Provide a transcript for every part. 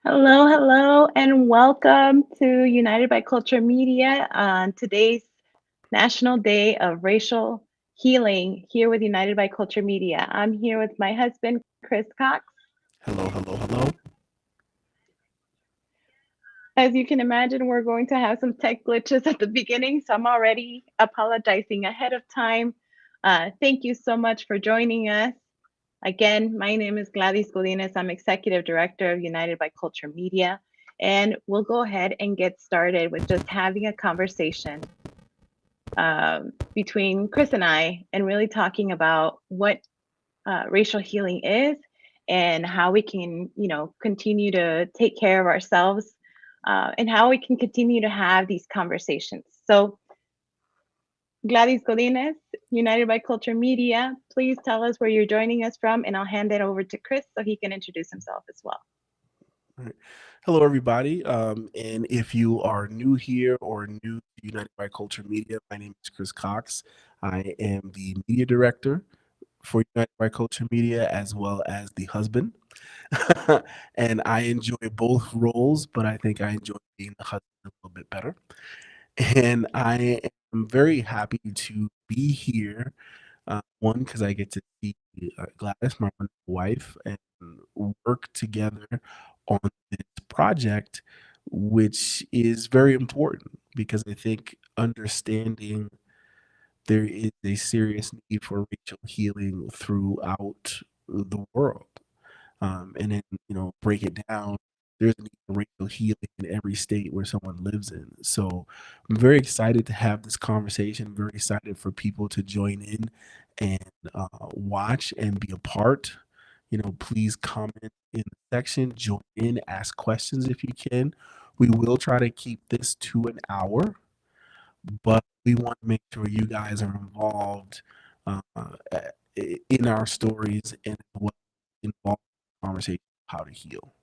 Hello, hello, and welcome to United by Culture Media on today's National Day of Racial Healing here with United by Culture Media. I'm here with my husband, Chris Cox. Hello, hello, hello. As you can imagine, we're going to have some tech glitches at the beginning, so I'm already apologizing ahead of time. Thank you so much for joining us. Again, my name is Gladys Godinez. I'm Executive Director of United by Culture Media. And we'll go ahead and get started with just having a conversation between Chris and I and really talking about what racial healing is and how we can, continue to take care of ourselves and how we can continue to have these conversations. So, Gladys Godinez, United by Culture Media, please tell us where you're joining us from, and I'll hand it over to Chris so he can introduce himself as well. All right. Hello, everybody. And if you are new here or new to United by Culture Media, my name is Chris Cox. I am the media director for United by Culture Media as well as the husband. And I enjoy both roles, but I think I enjoy being the husband a little bit better. And I am very happy to be here. One, because I get to see Gladys, my wonderful wife, and work together on this project, which is very important because I think understanding there is a serious need for racial healing throughout the world. And then, break it down. There's a need for racial healing in every state where someone lives in. So I'm very excited to have this conversation. Very excited for people to join in and watch and be a part. Please comment in the section, join in, ask questions if you can. We will try to keep this to an hour, but we want to make sure you guys are involved uh, in our stories and what involved in the conversation of how to heal.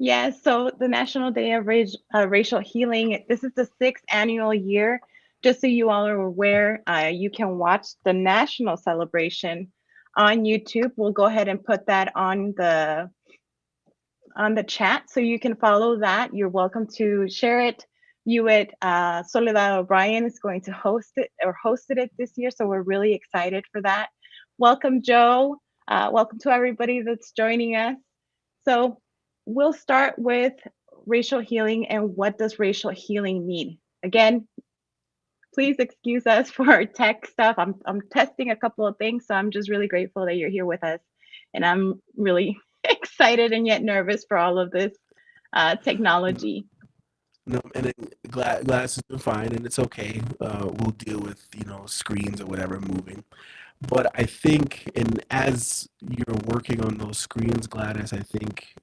Yeah, so the National Day of Racial Healing, this is the sixth annual year. Just so you all are aware, you can watch the national celebration on YouTube. We'll go ahead and put that on the chat so you can follow that. You're welcome to share it, view it. Soledad O'Brien is going to host it or hosted it this year, so we're really excited for that. Welcome, Joe. Welcome to everybody that's joining us. So we'll start with racial healing and what does racial healing mean? Again, please excuse us for our tech stuff. I'm testing a couple of things, so I'm just really grateful that you're here with us, and I'm really excited and yet nervous for all of this technology. No, and then glass has been fine, and it's okay. We'll deal with screens or whatever moving. But I think, and as you're working on those screens, Gladys, I think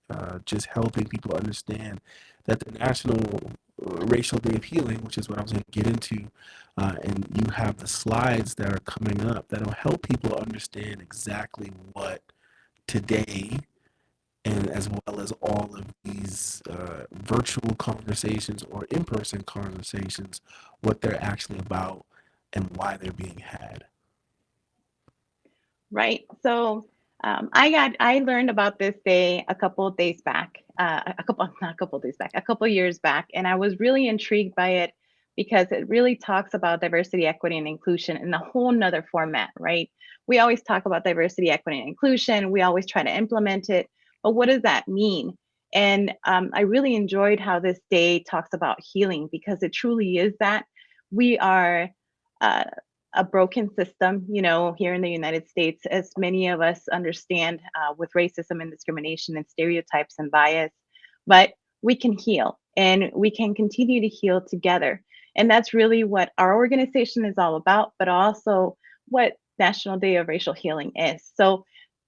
just helping people understand that the National Racial Day of Healing, which is what I was going to get into, and you have the slides that are coming up that'll help people understand exactly what today and as well as all of these virtual conversations or in-person conversations, what they're actually about and why they're being had. Right. So I learned about this day a couple of days back, a couple not a couple of days back, a couple of years back, and I was really intrigued by it because it really talks about diversity, equity, and inclusion in a whole nother format, right? We always talk about diversity, equity, and inclusion. We always try to implement it, but what does that mean? And I really enjoyed how this day talks about healing because it truly is that we are. Uh, a broken system, here in the United States, as many of us understand, with racism and discrimination and stereotypes and bias. But we can heal and we can continue to heal together. And that's really what our organization is all about, but also what National Day of Racial Healing is. So,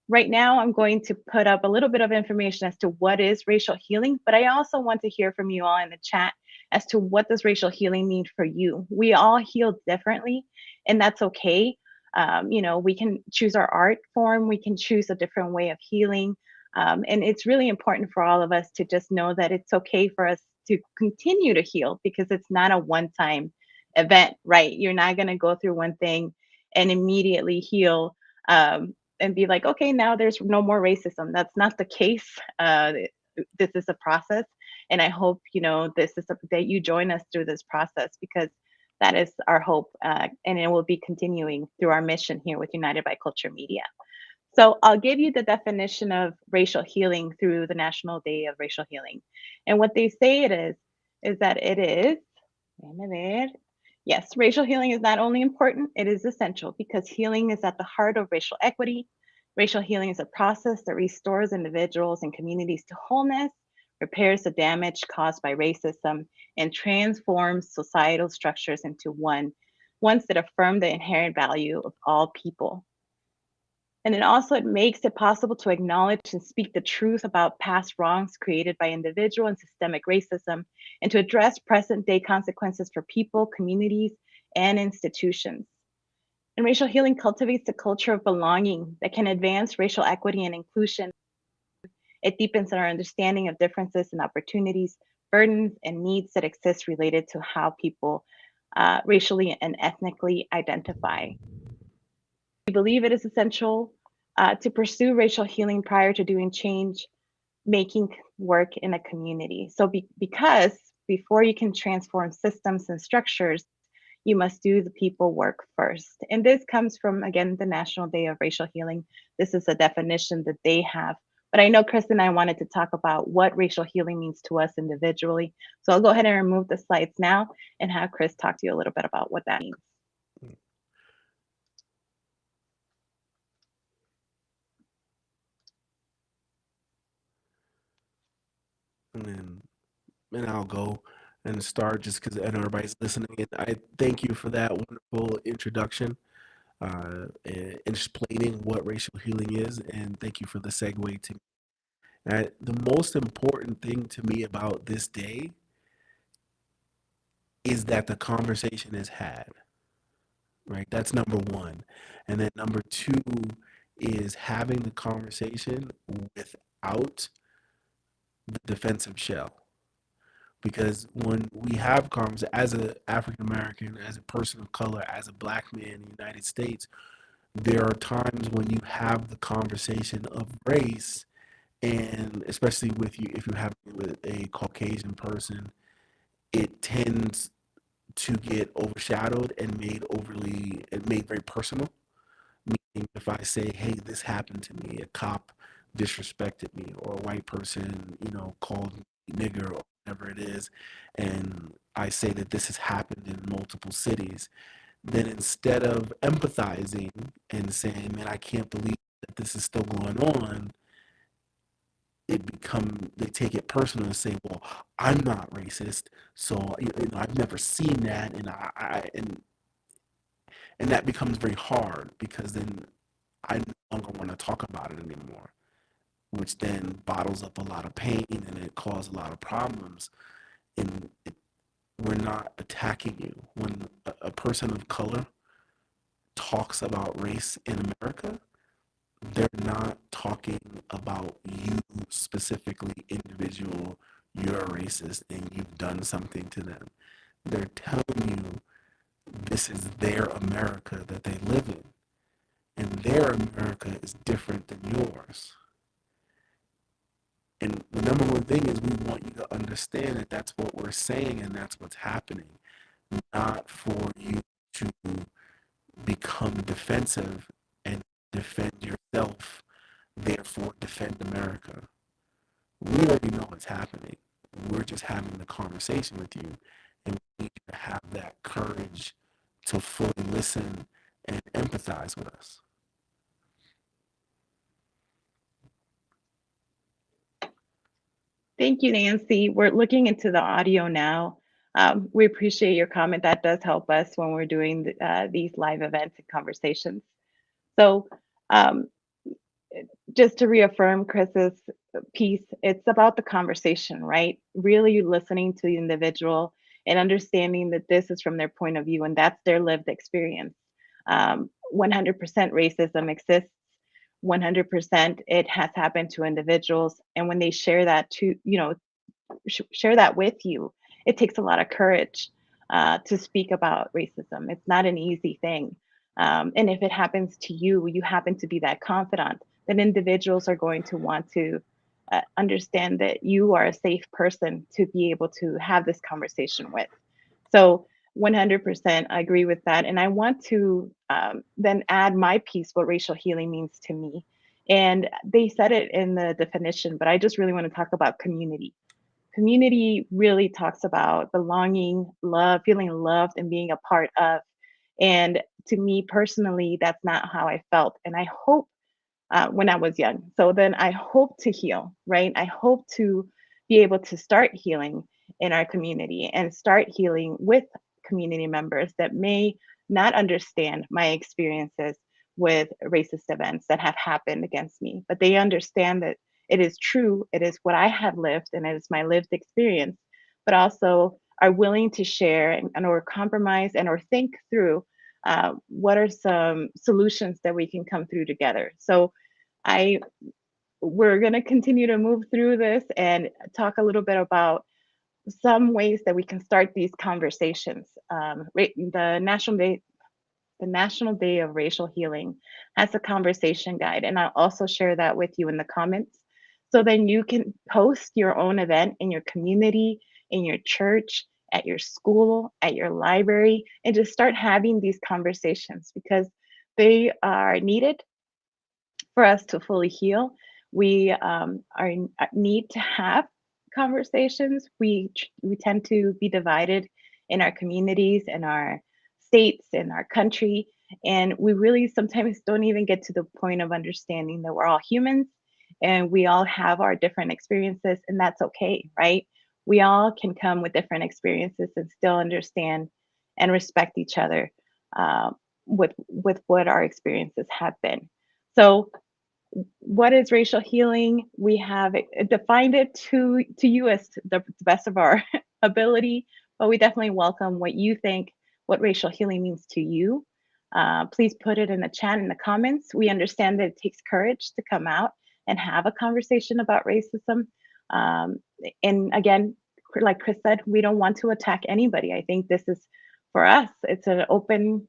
right now, I'm going to put up a little bit of information as to what is racial healing, but I also want to hear from you all in the chat as to what does racial healing mean for you. We all heal differently, and that's okay. We can choose our art form, we can choose a different way of healing. And it's really important for all of us to just know that it's okay for us to continue to heal because it's not a one time event, right? You're not going to go through one thing and immediately heal. and be like, okay, now there's no more racism. That's not the case. This is a process, and I hope that you join us through this process, because that is our hope, and it will be continuing through our mission here with United by Culture Media. So I'll give you the definition of racial healing through the National Day of Racial Healing. And what they say it is that it is, déjame ver. Yes, racial healing is not only important, it is essential, because healing is at the heart of racial equity. Racial healing is a process that restores individuals and communities to wholeness, repairs the damage caused by racism, and transforms societal structures into ones that affirm the inherent value of all people. And then also, it makes it possible to acknowledge and speak the truth about past wrongs created by individual and systemic racism, and to address present day consequences for people, communities, and institutions. And racial healing cultivates a culture of belonging that can advance racial equity and inclusion. It deepens our understanding of differences and opportunities, burdens, and needs that exist related to how people racially and ethnically identify. We believe it is essential to pursue racial healing prior to doing change making work in a community. So, because before you can transform systems and structures, you must do the people work first. And this comes from, again, the National Day of Racial Healing. This is a definition that they have. But I know Chris and I wanted to talk about what racial healing means to us individually. So I'll go ahead and remove the slides now and have Chris talk to you a little bit about what that means. And I'll go and start just because I know everybody's listening. And I thank you for that wonderful introduction, and explaining what racial healing is. And thank you for the segue to the most important thing to me about this day is that the conversation is had, right? That's number one. And then number two is having the conversation without the defensive shell. Because when we have conversations as an African American, as a person of color, as a black man in the United States, there are times when you have the conversation of race, and especially with you, if you have it with a Caucasian person, it tends to get overshadowed and made very personal. Meaning, if I say, "Hey, this happened to me," a cop disrespected me, or a white person, called me nigger or whatever it is, and I say that this has happened in multiple cities, then instead of empathizing and saying, "Man, I can't believe that this is still going on," they take it personal and say, "Well, I'm not racist, so I've never seen that," and that becomes very hard because then I no longer want to talk about it anymore, which then bottles up a lot of pain and it causes a lot of problems. And we're not attacking you. When a person of color talks about race in America, they're not talking about you specifically, individual, you're racist and you've done something to them. They're telling you this is their America that they live in. And their America is different than yours. And the number one thing is we want you to understand that that's what we're saying and that's what's happening, not for you to become defensive and defend yourself, therefore defend America. We already know what's happening. We're just having the conversation with you, and we need you to have that courage to fully listen and empathize with us. Thank you, Nancy. We're looking into the audio now. We appreciate your comment. That does help us when we're doing these live events and conversations. So, um, just to reaffirm Chris's piece, it's about the conversation, right? Really listening to the individual and understanding that this is from their point of view and that's their lived experience. 100% racism exists. 100% it has happened to individuals, and when they share that share that with you, it takes a lot of courage to speak about racism. It's not an easy thing. And if it happens to you, you happen to be that confidant, then individuals are going to want to understand that you are a safe person to be able to have this conversation with. So 100% I agree with that. And I want to then add my piece, what racial healing means to me. And they said it in the definition, but I just really want to talk about community. Community really talks about belonging, love, feeling loved, and being a part of. And to me personally, that's not how I felt. And I hope when I was young. So then I hope to heal, right? I hope to be able to start healing in our community and start healing with community members that may not understand my experiences with racist events that have happened against me, but they understand that it is true, it is what I have lived, and it is my lived experience, but also are willing to share and or compromise and or think through what are some solutions that we can come through together. So I we're going to continue to move through this and talk a little bit about some ways that we can start these conversations. The National Day of Racial Healing has a conversation guide, and I'll also share that with you in the comments. So then you can host your own event in your community, in your church, at your school, at your library, and just start having these conversations because they are needed for us to fully heal. We need to have conversations. We tend to be divided in our communities, in our states, in our country, and we really sometimes don't even get to the point of understanding that we're all humans and we all have our different experiences, and that's okay, right? We all can come with different experiences and still understand and respect each other with what our experiences have been. So what is racial healing? We have defined it to you as the best of our ability, but we definitely welcome what you think, what racial healing means to you. Please put it in the chat in the comments. We understand that it takes courage to come out and have a conversation about racism. Um, and again, like Chris said, we don't want to attack anybody. I think this is for us, it's an open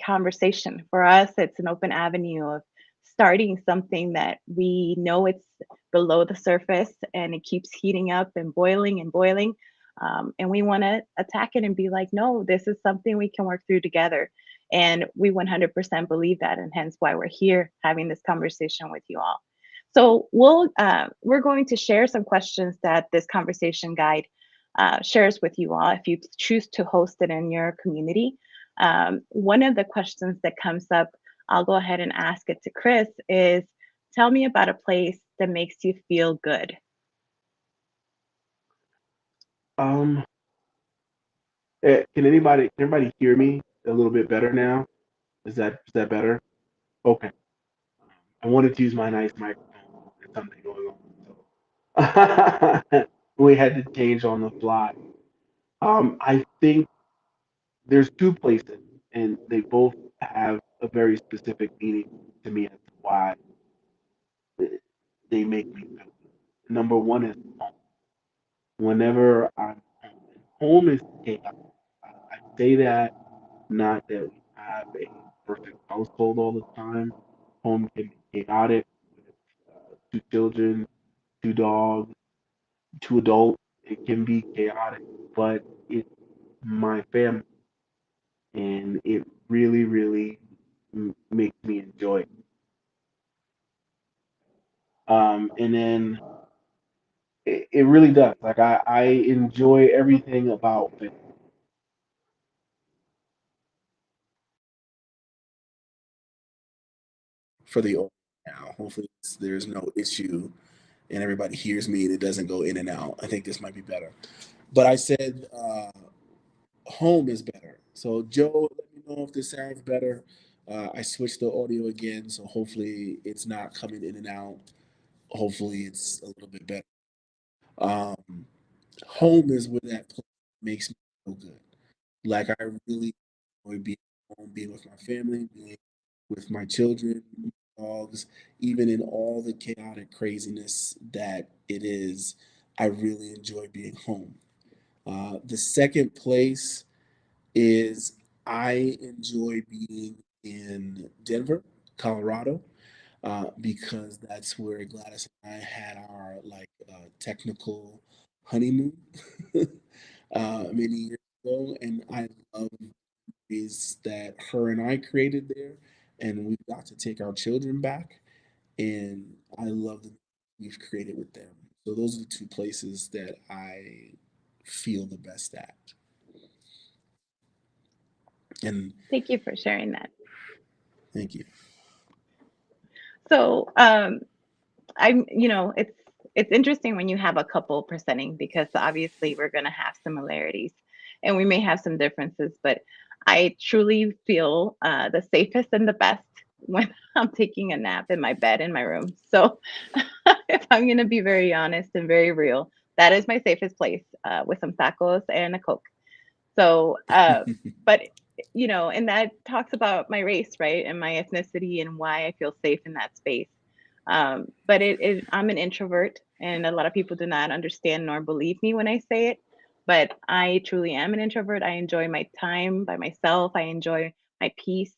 conversation. For us, it's an open avenue of starting something that we know it's below the surface and it keeps heating up and boiling and boiling. And we want to attack it and be like, no, this is something we can work through together. And we 100% believe that, and hence why we're here having this conversation with you all. So we're going to share some questions that this conversation guide shares with you all if you choose to host it in your community. One of the questions that comes up, I'll go ahead and ask it to Chris, is tell me about a place that makes you feel good. Um, can anybody hear me a little bit better now? Is that better? Okay. I wanted to use my nice microphone. There's something going on, so we had to change on the fly. I think there's two places, and they both have a very specific meaning to me as to why they make me feel good. Number one is home. Whenever I'm home is chaos. I say that not that we have a perfect household all the time. Home can be chaotic with two children, two dogs, two adults. It can be chaotic, but it's my family, and it really, really makes me enjoy it. And then it really does. Like I enjoy everything about it. For the old now. Hopefully, there's no issue and everybody hears me and it doesn't go in and out. I think this might be better. But I said home is better. So Joe, let me know if this sounds better. I switched the audio again, so hopefully it's not coming in and out. Hopefully it's a little bit better. Um, Home is where that place makes me feel good. Like I really enjoy being home, being with my family, being with my children, dogs, even in all the chaotic craziness that it is. I really enjoy being home. The second place is I enjoy being in Denver, Colorado, because that's where Gladys and I had our technical honeymoon many years ago, and I love is that her and I created there, and we've got to take our children back, and I love the we've created with them. So those are the two places that I feel the best at. And Thank you for sharing that. thank you. So, it's interesting when you have a couple presenting because obviously we're going to have similarities and we may have some differences, but I truly feel the safest and the best when I'm taking a nap in my bed in my room. So, if I'm going to be very honest and very real, that is my safest place with some tacos and a Coke. So, but and that talks about my race, right, and my ethnicity and why I feel safe in that space. But I'm an introvert, and a lot of people do not understand nor believe me when I say it. But I truly am an introvert. I enjoy my time by myself. I enjoy my peace.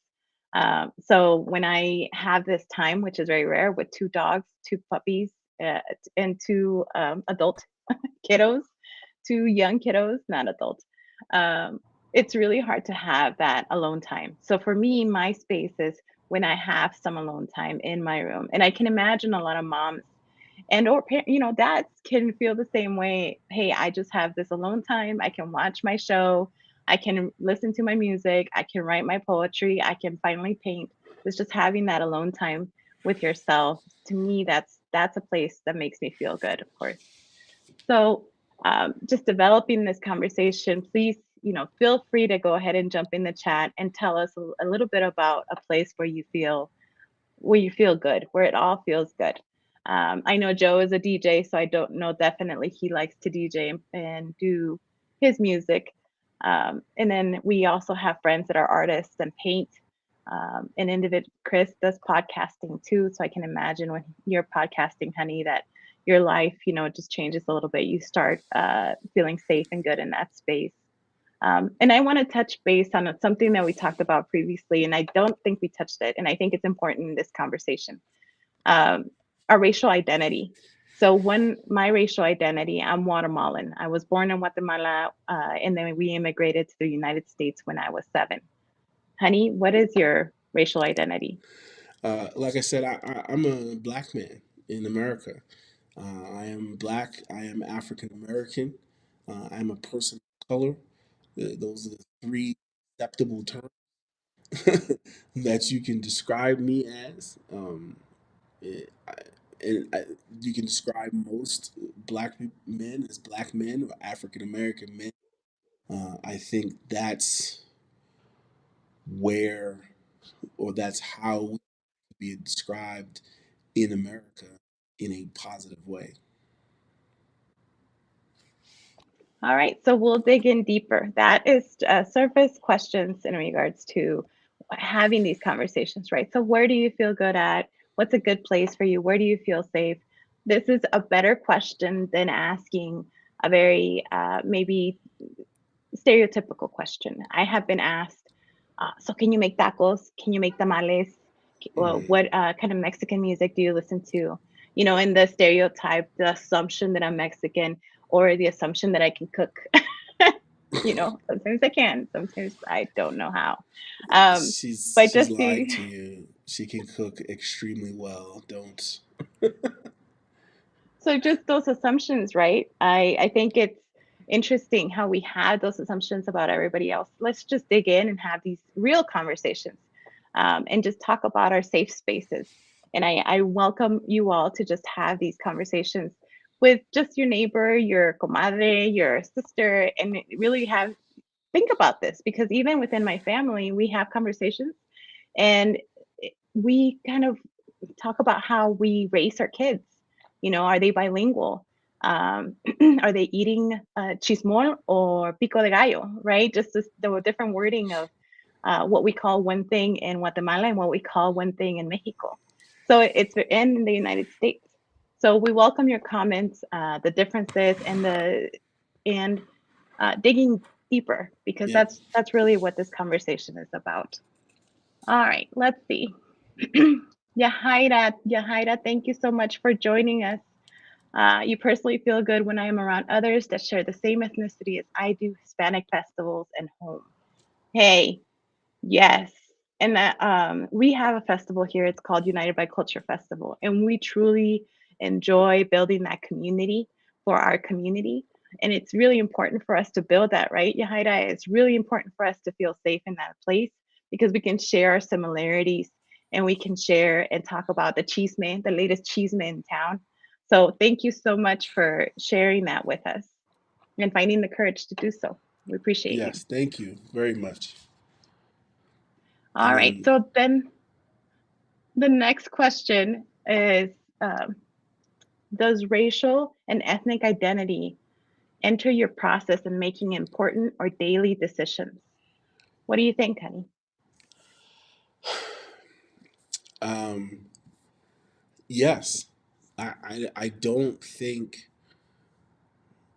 So when I have this time, which is very rare, with two dogs, two puppies, and two adult kiddos, two young kiddos, not adults. Um, it's really hard to have that alone time. So for me, my space is when I have some alone time in my room. And I can imagine a lot of moms and or dads can feel the same way. Hey, I just have this alone time. I can watch my show. I can listen to my music. I can write my poetry. I can finally paint. It's just having that alone time with yourself. To me, that's a place that makes me feel good, of course. So, just developing this conversation, please, feel free to go ahead and jump in the chat and tell us a little bit about a place where you feel good, where it all feels good. I know Joe is a DJ, so I don't know definitely he likes to DJ and do his music. And then we also have friends that are artists and paint. And individual Chris does podcasting too, so I can imagine when you're podcasting, honey, that your life, just changes a little bit. You start feeling safe and good in that space. And I want to touch base on something that we talked about previously, and I don't think we touched it, and I think it's important in this conversation. Um, our racial identity. So, my racial identity, I'm Guatemalan. I was born in Guatemala, and then we immigrated to the United States when I was 7. Honey, what is your racial identity? Like I said, I'm a black man in America. I am black. I am African American. I am a person of color. Those are the three acceptable terms that you can describe me as. It, I, and I, you can describe most men as black men or African American men. I think that's where, or that's how we be described in America in a positive way. All right, so we'll dig in deeper. That is surface questions in regards to having these conversations, right? So, where do you feel good at? What's a good place for you? Where do you feel safe? This is a better question than asking a very maybe stereotypical question. I have been asked, so can you make tacos? Can you make tamales? Well, Mm. what kind of Mexican music do you listen to? And the stereotype, the assumption that I'm Mexican, or the assumption that I can cook. Sometimes I can, sometimes I don't know how. Um, but She's just lying the to you. She can cook extremely well. Don't. So just those assumptions, right? I think it's interesting how we have those assumptions about everybody else. Let's just dig in and have these real conversations, and just talk about our safe spaces. And I welcome you all to just have these conversations with just your neighbor, your comadre, your sister, and really think about this, because even within my family, we have conversations, and we kind of talk about how we raise our kids. Are they bilingual? Are they eating chismol or pico de gallo, right? Just the different wording of what we call one thing in Guatemala and what we call one thing in Mexico. So it's in the United States. So we welcome your comments, the differences, and digging deeper, because Yeah. that's really what this conversation is about. All right, let's see. Yahaira, thank you so much for joining us. You personally feel good when I am around others that share the same ethnicity as I do, Hispanic festivals and home. Hey, yes. And that we have a festival here. It's called United by Culture Festival. And we truly enjoy building that community for our community. And it's really important for us to build that, right, Yahida? It's really important for us to feel safe in that place because we can share our similarities and we can share and talk about the chisme, the latest chisme in town. So thank you so much for sharing that with us and finding the courage to do so. We appreciate you. Yes, thank you very much. All right. And So then the next question is does racial and ethnic identity enter your process in making important or daily decisions? What do you think, honey? um, yes, I don't think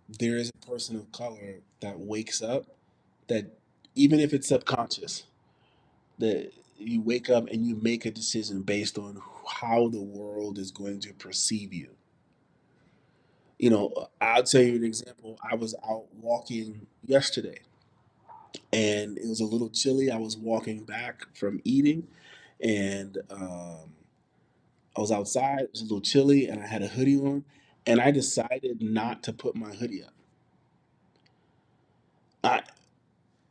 there is a person of color that wakes up that, even if it's subconscious, that you wake up and you make a decision based on how the world is going to perceive you. I'll tell you an example. I was out walking yesterday and it was a little chilly. I was walking back from eating, and I was outside. It was a little chilly, and I had a hoodie on, and I decided not to put my hoodie up. I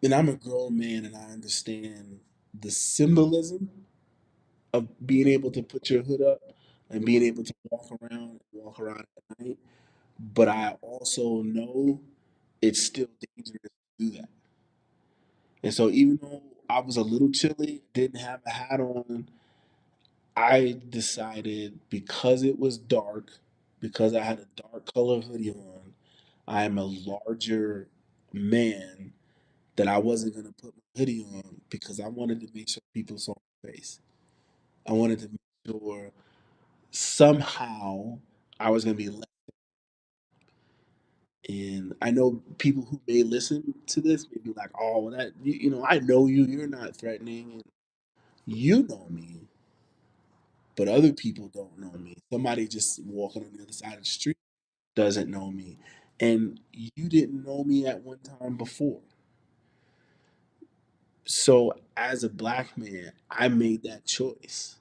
and I'm a grown man, and I understand the symbolism of being able to put your hood up and being able to walk around at night. But I also know it's still dangerous to do that. And so even though I was a little chilly, didn't have a hat on, I decided because it was dark, because I had a dark color hoodie on, I am a larger man, that I wasn't going to put my hoodie on because I wanted to make sure people saw my face. I wanted to make sure somehow I was going to be left. And I know people who may listen to this may be like, oh, well, I know you, you're not threatening. And you know me, but other people don't know me. Somebody just walking on the other side of the street doesn't know me. And you didn't know me at one time before. So as a black man, I made that choice.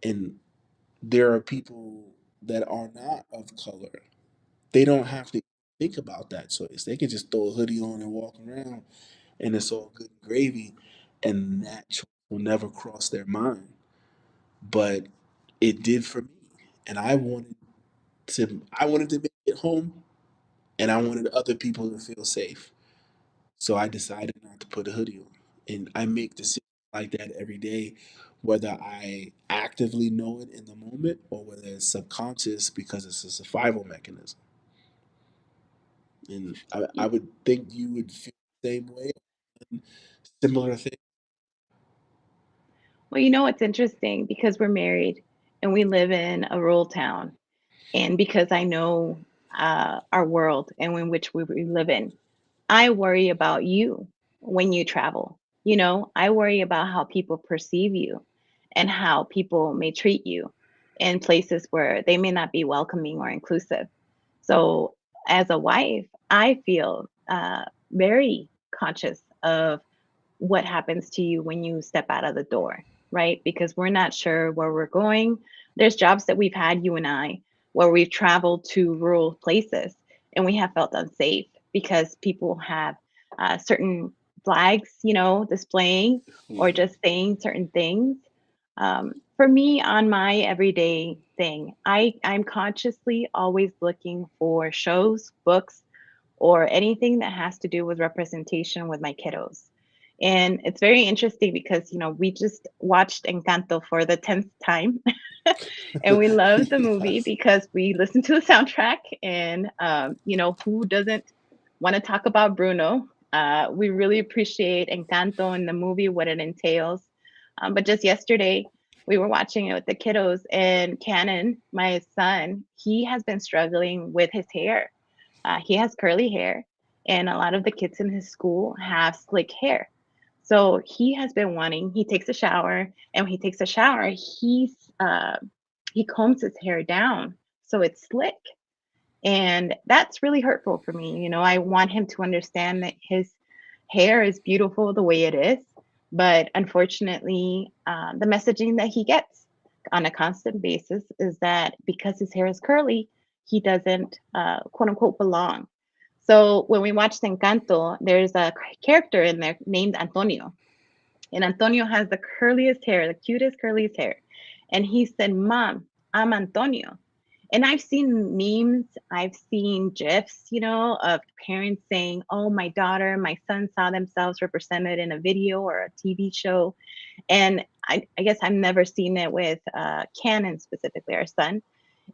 And there are people that are not of color. They don't have to think about that choice. They can just throw a hoodie on and walk around and it's all good gravy. And that choice will never cross their mind. But it did for me. And I wanted to make it home, and I wanted other people to feel safe. So I decided not to put a hoodie on. And I make decisions like that every day, whether I actively know it in the moment or whether it's subconscious because it's a survival mechanism. And I would think you would feel the same way, similar thing. Well, it's interesting because we're married and we live in a rural town. And because I know our world and in which we live in, I worry about you when you travel. I worry about how people perceive you and how people may treat you in places where they may not be welcoming or inclusive. So, as a wife, I feel very conscious of what happens to you when you step out of the door, right? Because we're not sure where we're going. There's jobs that we've had, you and I, where we've traveled to rural places and we have felt unsafe because people have certain flags, displaying or Mhm. just saying certain things. For me, on my everyday thing, I'm consciously always looking for shows, books, or anything that has to do with representation with my kiddos. And it's very interesting because, we just watched Encanto for the 10th time. And we love the movie Yes. because we listen to the soundtrack. And, who doesn't want to talk about Bruno? We really appreciate Encanto and the movie, what it entails. But just yesterday, we were watching it with the kiddos, and Cannon, my son, he has been struggling with his hair. He has curly hair, and a lot of the kids in his school have slick hair. So he has been wanting, he takes a shower, and when he takes a shower, he combs his hair down so it's slick. And that's really hurtful for me. I want him to understand that his hair is beautiful the way it is. But unfortunately, the messaging that he gets on a constant basis is that because his hair is curly, he doesn't, quote unquote, belong. So when we watched Encanto, there's a character in there named Antonio. And Antonio has the curliest hair, the cutest, curliest hair. And he said, Mom, I'm Antonio. And I've seen memes, I've seen GIFs, of parents saying, oh, my daughter, my son saw themselves represented in a video or a TV show. And I guess I've never seen it with Canon specifically, our son.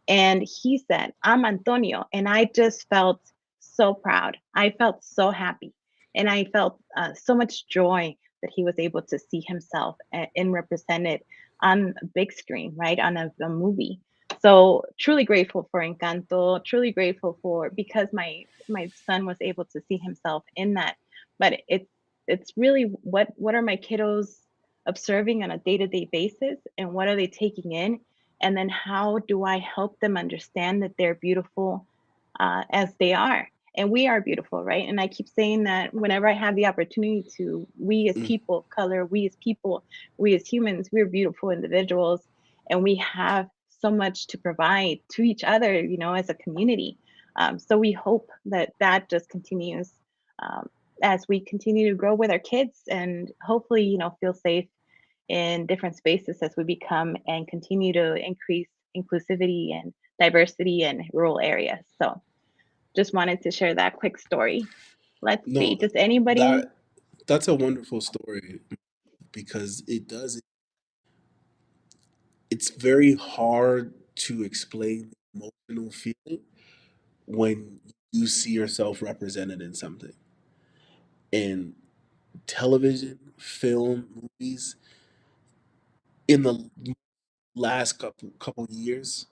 And he said, I'm Antonio. And I just felt so proud. I felt so happy. And I felt so much joy that he was able to see himself and represented on a big screen, right? On a movie. So truly grateful for Encanto, truly grateful for because my son was able to see himself in that. But it's really what are my kiddos observing on a day-to-day basis and what are they taking in, and then how do I help them understand that they're beautiful as they are, and we are beautiful, right? And I keep saying that whenever I have the opportunity to, we as Mm. people of color, we as people, we as humans, we're beautiful individuals, and we have so much to provide to each other, as a community. So we hope that that just continues um, as we continue to grow with our kids, and hopefully, feel safe in different spaces as we become and continue to increase inclusivity and diversity in rural areas. So just wanted to share that quick story. Let's see. No, Does anybody? that that's a wonderful story because it's very hard to explain the emotional feeling when you see yourself represented in something. In television, film, movies, in the last couple years,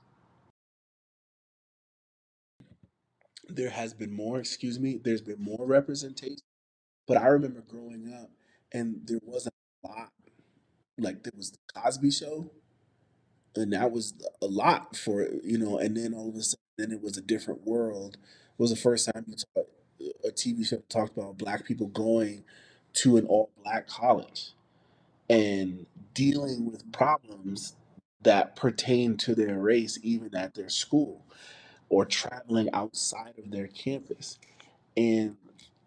there has been more, excuse me, there's been more representation. But I remember growing up and there wasn't a lot. Like there was the Cosby show, and that was a lot for and then all of a sudden then it was a different world. It was the first time you saw a TV show that talked about black people going to an all black college and dealing with problems that pertain to their race even at their school or traveling outside of their campus. And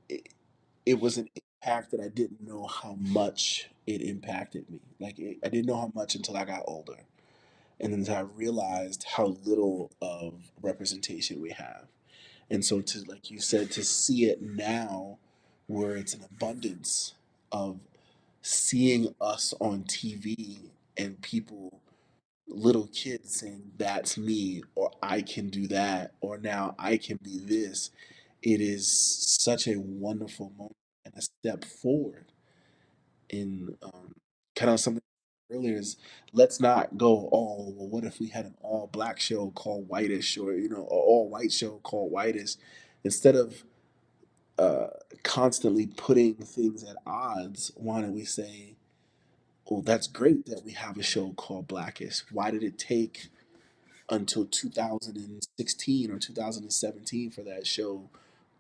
it, it was an impact that I didn't know how much it impacted me. I didn't know how much until I got older. And then I realized how little of representation we have. And so to, like you said, to see it now where it's an abundance of seeing us on TV and people, little kids saying, that's me, or I can do that, or now I can be this. It is such a wonderful moment and a step forward in kind of something earlier is let's not go, oh, well, what if we had an all black show called Whitish or, an all white show called Whitish? Instead of uh, constantly putting things at odds, why don't we say, oh, that's great that we have a show called Blackish. Why did it take until 2016 or 2017 for that show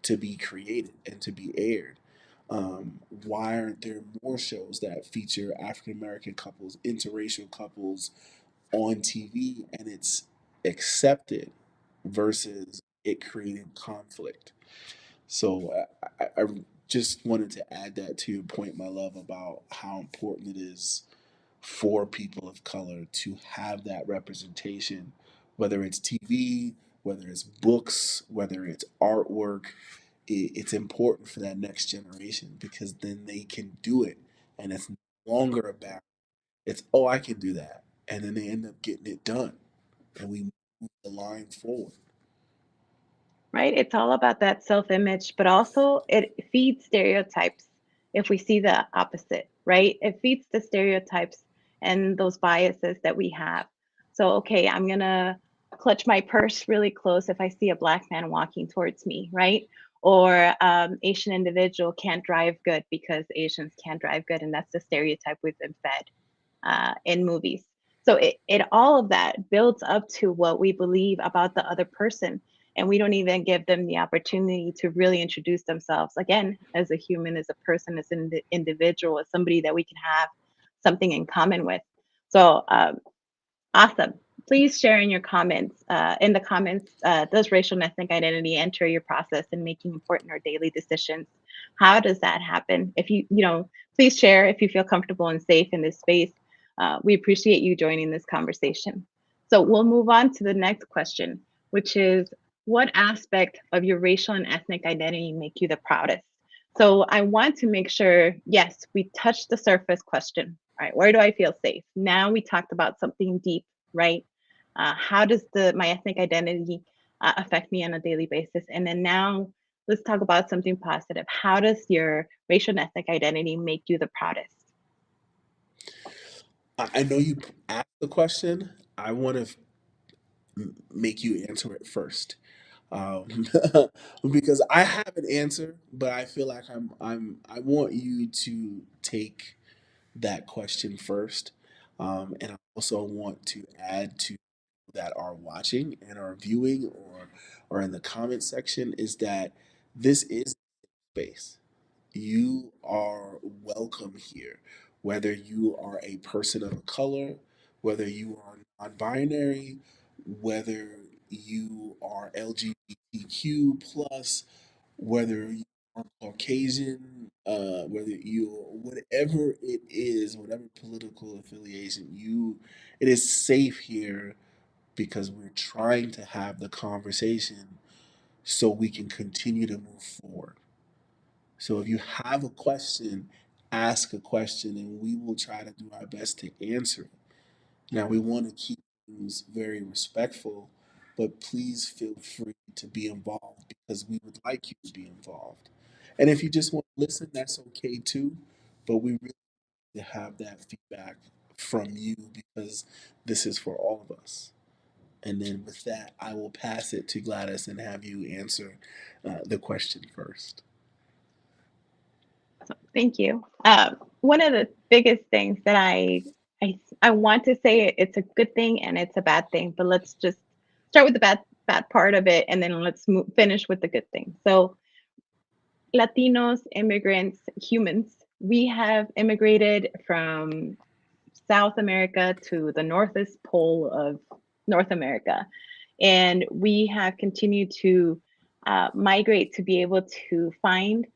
to be created and to be aired? Why aren't there more shows that feature African American couples, interracial couples on TV and it's accepted versus it creating conflict? So I just wanted to add that to your point, my love, about how important it is for people of color to have that representation, whether it's TV, whether it's books, whether it's artwork. It's important for that next generation because then they can do it. And it's no longer about, it's, oh, I can do that. And then they end up getting it done. And we move the line forward. Right? It's all about that self-image, but also it feeds stereotypes if we see the opposite, right? It feeds the stereotypes and those biases that we have. So, okay, I'm gonna clutch my purse really close if I see a black man walking towards me, right? or Asian individual can't drive good because Asians can't drive good, and that's the stereotype we've been fed in movies. So it all of that builds up to what we believe about the other person, and we don't even give them the opportunity to really introduce themselves again as a human, as a person, as an individual, as somebody that we can have something in common with. So awesome. Please share in your comments. In the comments, does racial and ethnic identity enter your process in making important or daily decisions? How does that happen? If please share if you feel comfortable and safe in this space. We appreciate you joining this conversation. So we'll move on to the next question, which is what aspect of your racial and ethnic identity make you the proudest? So I want to make sure, yes, we touched the surface question. All right, where do I feel safe? Now we talked about something deep, right? How does my ethnic identity affect me on a daily basis? And then now let's talk about something positive. How does your racial and ethnic identity make you the proudest? I know you asked the question. I want to make you answer it first, um, because I have an answer, but I feel like I want you to take that question first, and I also want to add to that are watching and are viewing or in the comment section is that this is space. You are welcome here, whether you are a person of color, whether you are non-binary, whether you are LGBTQ plus, whether you are Caucasian, whether you whatever it is, whatever political affiliation it is safe here because we're trying to have the conversation so we can continue to move forward. So if you have a question, ask a question and we will try to do our best to answer it. Now, we want to keep things very respectful, but please feel free to be involved because we would like you to be involved. And if you just want to listen, that's okay too. But we really need to have that feedback from you because this is for all of us. And then with that, I will pass it to Gladys and have you answer the question first. Thank you. One of the biggest things that I want to say it's a good thing and it's a bad thing, but let's just start with the bad part of it, and then let's finish with the good thing. So Latinos, immigrants, humans, we have immigrated from South America to the northest pole of North America. And we have continued to migrate to be able to find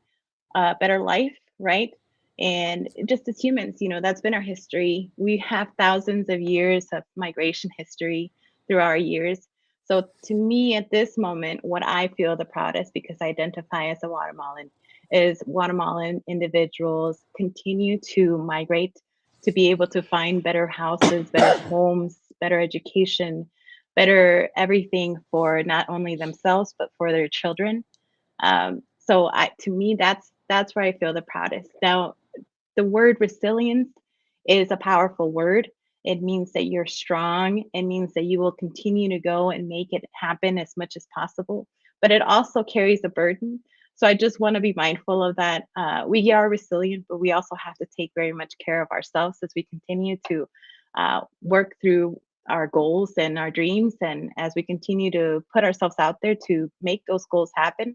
a better life, right? And just as humans, that's been our history. We have thousands of years of migration history through our years. So to me, at this moment, what I feel the proudest because I identify as a Guatemalan is Guatemalan individuals continue to migrate to be able to find better houses, better homes, better education, better everything for not only themselves, but for their children. So to me, that's where I feel the proudest. Now, the word resilience is a powerful word. It means that you're strong. It means that you will continue to go and make it happen as much as possible. But it also carries a burden. So I just want to be mindful of that. We are resilient, but we also have to take very much care of ourselves as we continue to work through our goals and our dreams, and as we continue to put ourselves out there to make those goals happen.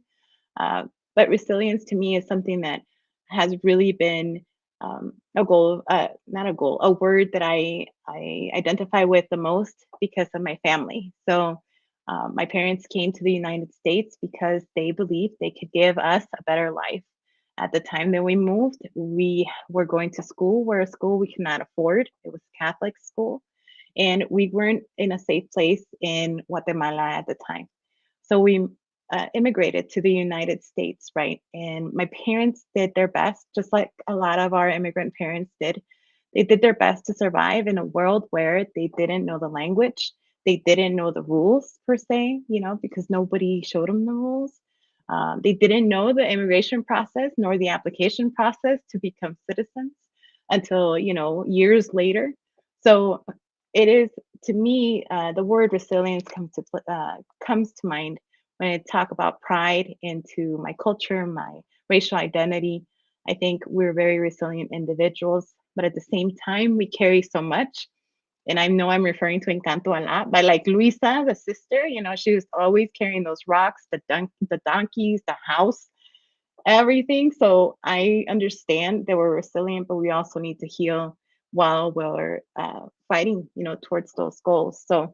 uh, but resilience to me is something that has really been a goal, not a goal, a word that I identify with the most because of my family. So my parents came to the United States because they believed they could give us a better life. At the time that we moved, we were going to school where a school we could not afford. It was a Catholic school, and we weren't in a safe place in Guatemala at the time. So we immigrated to the United States, right? And my parents did their best, just like a lot of our immigrant parents did. They did their best to survive in a world where they didn't know the language, they didn't know the rules per se, because nobody showed them the rules. They didn't know the immigration process nor the application process to become citizens until years later. So it is, to me, the word resilience comes to mind when I talk about pride into my culture, my racial identity, I think we're very resilient individuals, but at the same time, we carry so much. And I know I'm referring to Encanto a lot, but like Luisa, the sister, she was always carrying those rocks, the donkeys, the house, everything. So I understand that we're resilient, but we also need to heal while we're fighting, towards those goals. So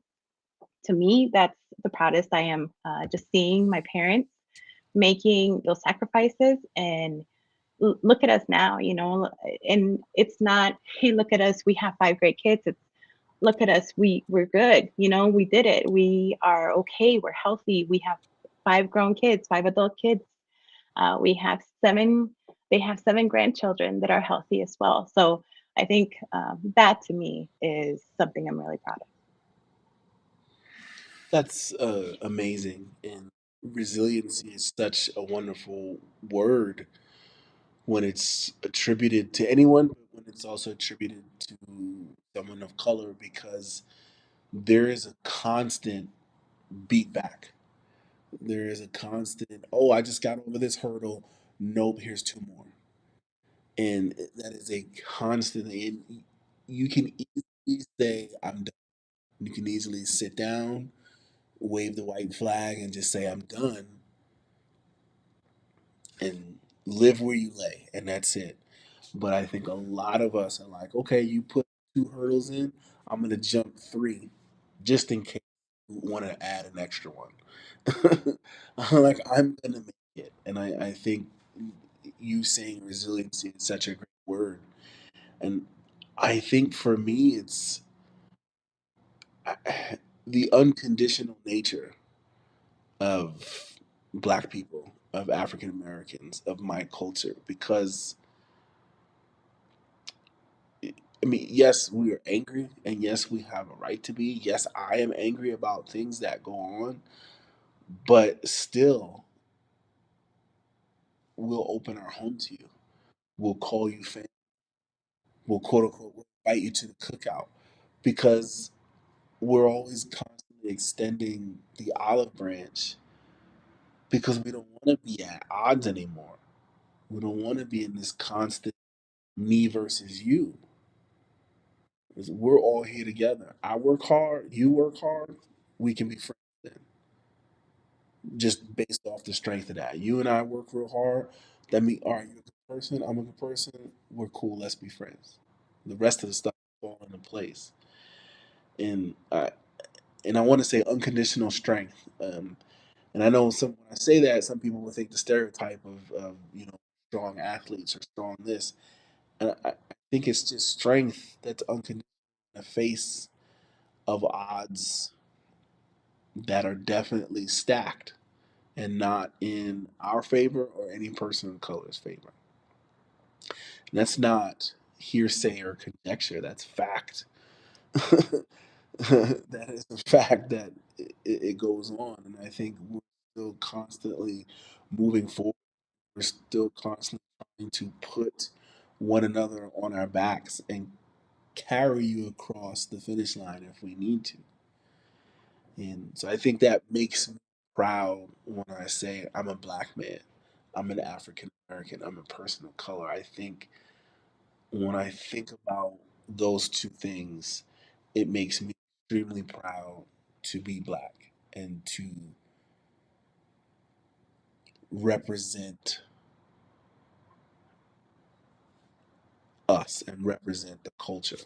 to me, that's the proudest I am. Just seeing my parents making those sacrifices and look at us now, and it's not, hey, look at us, we have five great kids. It's look at us, we're good, we did it. We are okay, we're healthy. We have five grown kids, five adult kids. We have seven, they have seven grandchildren that are healthy as well. So I think that to me is something I'm really proud of. That's amazing. And resiliency is such a wonderful word when it's attributed to anyone, but when it's also attributed to someone of color, because there is a constant beat back. There is a constant, oh, I just got over this hurdle. Nope, here's two more. And that is a constant, and you can easily say, I'm done. You can easily sit down, wave the white flag, and just say, I'm done, and live where you lay. And that's it. But I think a lot of us are like, okay, you put two hurdles in, I'm going to jump three just in case you want to add an extra one. I'm like, I'm going to make it. And I think you saying resiliency is such a great word. And I think for me, it's the unconditional nature of Black people, of African Americans, of my culture, because I mean, yes, we are angry, and yes, we have a right to be. Yes, I am angry about things that go on, but still, we'll open our home to you. We'll call you family. We'll quote unquote invite you to the cookout because we're always constantly extending the olive branch because we don't want to be at odds anymore. We don't want to be in this constant me versus you. We're all here together. I work hard, you work hard, we can be friends then. Just based off the strength of that. You and I work real hard. That means, all right, you're a good person, I'm a good person, we're cool, let's be friends. The rest of the stuff fall into place. And I want to say unconditional strength. And I know when I say that, some people will think the stereotype of strong athletes or strong this. And I think it's just strength that's unconditional in the face of odds that are definitely stacked and not in our favor or any person of color's favor. And that's not hearsay or conjecture, that's fact. That is a fact that it goes on. And I think we're still constantly moving forward. We're still constantly trying to put one another on our backs and carry you across the finish line if we need to. And so I think that makes me proud when I say I'm a Black man, I'm an African American, I'm a person of color. I think when I think about those two things, it makes me extremely proud to be Black and to represent us and represent the culture.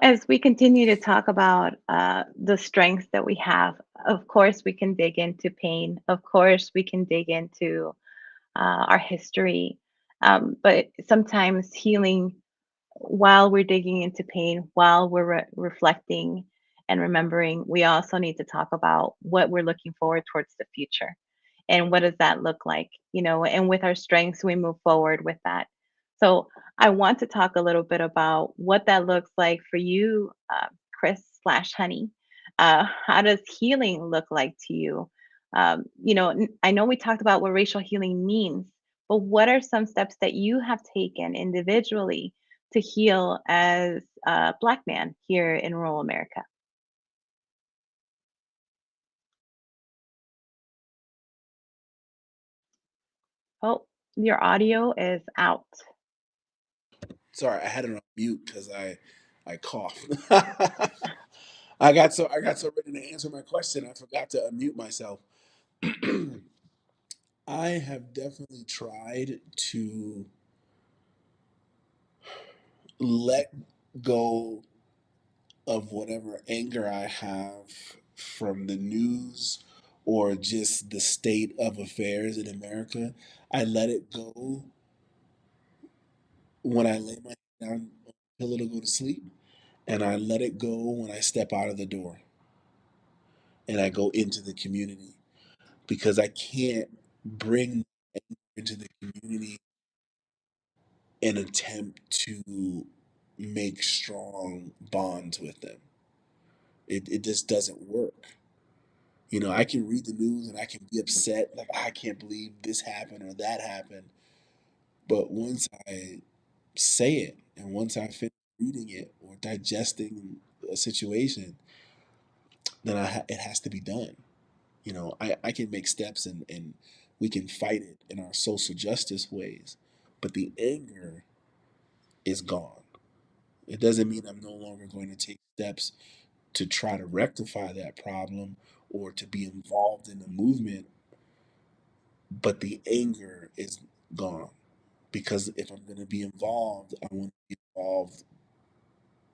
As we continue to talk about the strengths that we have, of course, we can dig into pain. Of course, we can dig into our history. But sometimes healing while we're digging into pain, while we're reflecting and remembering, we also need to talk about what we're looking forward towards the future. And what does that look like? And with our strengths, we move forward with that. So I want to talk a little bit about what that looks like for you, Chris slash Honey. How does healing look like to you? I know we talked about what racial healing means, but what are some steps that you have taken individually to heal as a Black man here in rural America. Oh, your audio is out. Sorry, I had it on mute because I coughed. I got so ready to answer my question, I forgot to unmute myself. I have definitely tried to let go of whatever anger I have from the news or just the state of affairs in America. I let it go when I lay my head down on the pillow to go to sleep, and I let it go when I step out of the door and I go into the community, because I can't bring anger into the community and attempt to make strong bonds with them. It just doesn't work. I can read the news and I can be upset, like, I can't believe this happened or that happened. But once I say it and once I finish reading it or digesting a situation, then it has to be done. I can make steps, and we can fight it in our social justice ways, but the anger is gone. It doesn't mean I'm no longer going to take steps to try to rectify that problem or to be involved in the movement, but the anger is gone. Because if I'm going to be involved, I want to be involved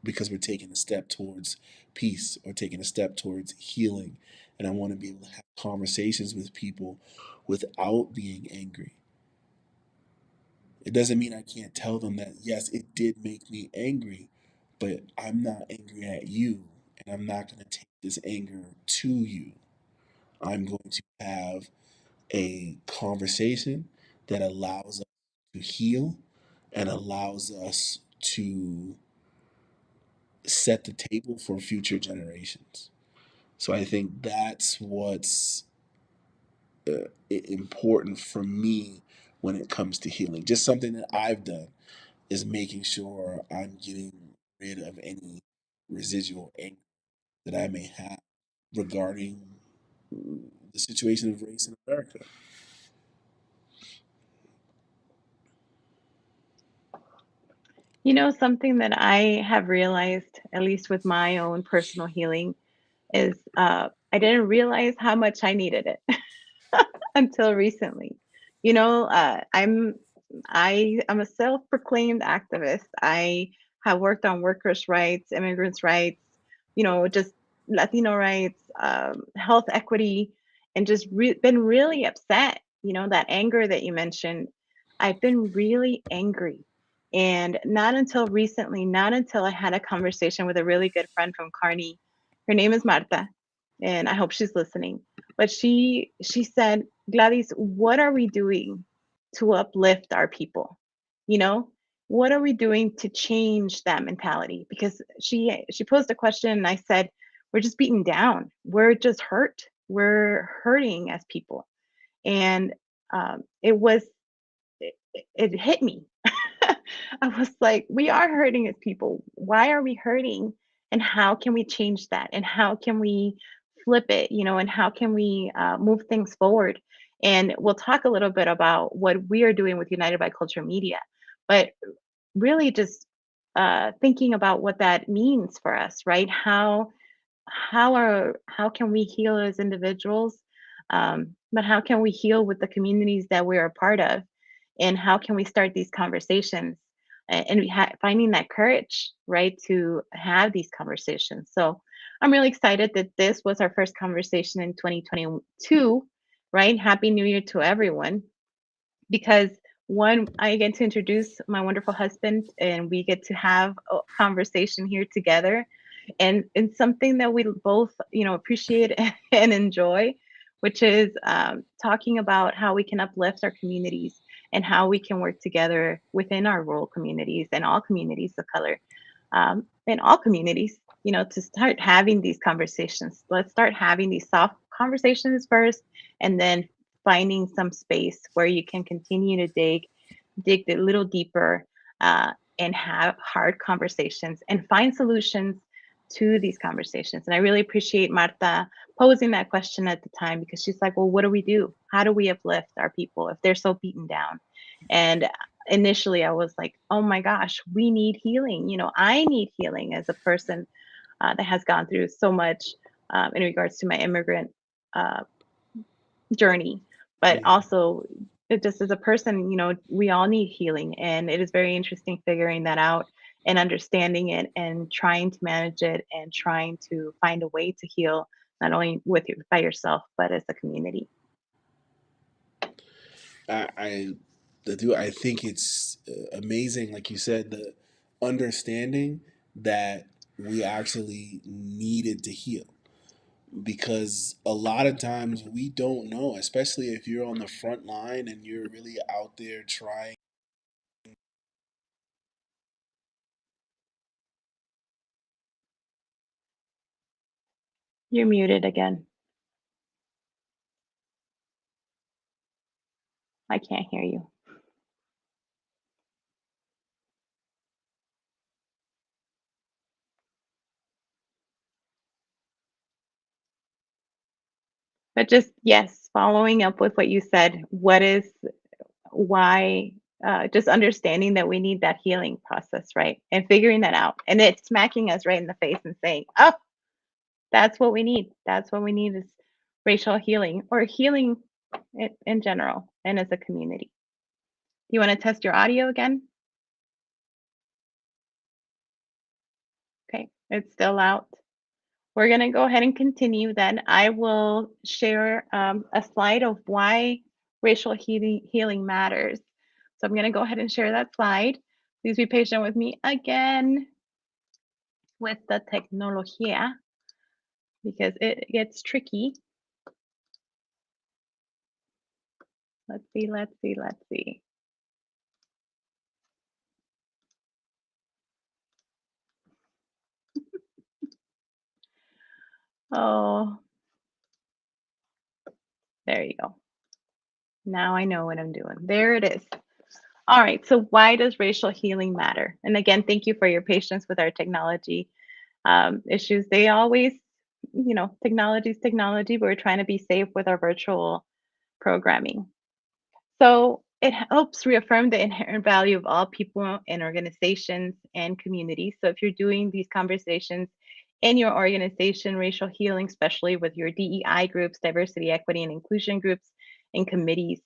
because we're taking a step towards peace or taking a step towards healing. And I want to be able to have conversations with people without being angry. It doesn't mean I can't tell them that, yes, it did make me angry, but I'm not angry at you. And I'm not going to take this anger to you. I'm going to have a conversation that allows us to heal and allows us to set the table for future generations. So I think that's what's important for me when it comes to healing. Just something that I've done is making sure I'm getting rid of any residual anger that I may have regarding the situation of race in America. Something that I have realized, at least with my own personal healing, is I didn't realize how much I needed it until recently. I'm a self-proclaimed activist. I have worked on workers' rights, immigrants' rights, just Latino rights, health equity, and just been really upset. That anger that you mentioned, I've been really angry. And not until recently, not until I had a conversation with a really good friend from Kearney. Her name is Marta, and I hope she's listening. But she said, Gladys, what are we doing to uplift our people? You know, what are we doing to change that mentality? Because she posed a question and I said, we're just beaten down. We're just hurt. We're hurting as people. And it hit me. I was like, we are hurting as people. Why are we hurting? And how can we change that? And how can we flip it? And how can we move things forward? And we'll talk a little bit about what we are doing with United by Culture Media, but really just thinking about what that means for us, right? How can we heal as individuals, but how can we heal with the communities that we're a part of, and how can we start these conversations, and finding that courage, right, to have these conversations. So I'm really excited that this was our first conversation in 2022, right? Happy New Year to everyone, because one, I get to introduce my wonderful husband and we get to have a conversation here together, and something that we both appreciate and enjoy, which is talking about how we can uplift our communities and how we can work together within our rural communities and all communities of color, in all communities, to start having these conversations. Let's start having these soft conversations first, and then finding some space where you can continue to dig a little deeper, and have hard conversations and find solutions to these conversations. And I really appreciate Marta posing that question at the time because she's like, well, what do we do? How do we uplift our people if they're so beaten down? And initially I was like, oh my gosh, we need healing. I need healing as a person that has gone through so much in regards to my immigrant uh, journey, but Yeah. also just as a person, we all need healing. And it is very interesting figuring that out and understanding it and trying to manage it and trying to find a way to heal, not only by yourself, but as a community. I do. I think it's amazing, like you said, the understanding that we actually needed to heal, because a lot of times we don't know, especially if you're on the front line and you're really out there trying. You're muted again. I can't hear you. But just, yes, following up with what you said, why, just understanding that we need that healing process, right? And figuring that out. And it's smacking us right in the face and saying, oh, that's what we need. That's what we need is racial healing or healing in general and as a community. You want to test your audio again? Okay, it's still out. We're going to go ahead and continue then. I will share a slide of why racial healing matters. So I'm going to go ahead and share that slide. Please be patient with me again with the tecnología because it gets tricky. Let's see, let's see, let's see. Oh, there you go. Now I know what I'm doing. There it is. All right. So, why does racial healing matter? And again, thank you for your patience with our technology issues. They always, technology is technology, but we're trying to be safe with our virtual programming. So it helps reaffirm the inherent value of all people and organizations and communities. So if you're doing these conversations in your organization, racial healing, especially with your DEI groups, diversity, equity, and inclusion groups and committees,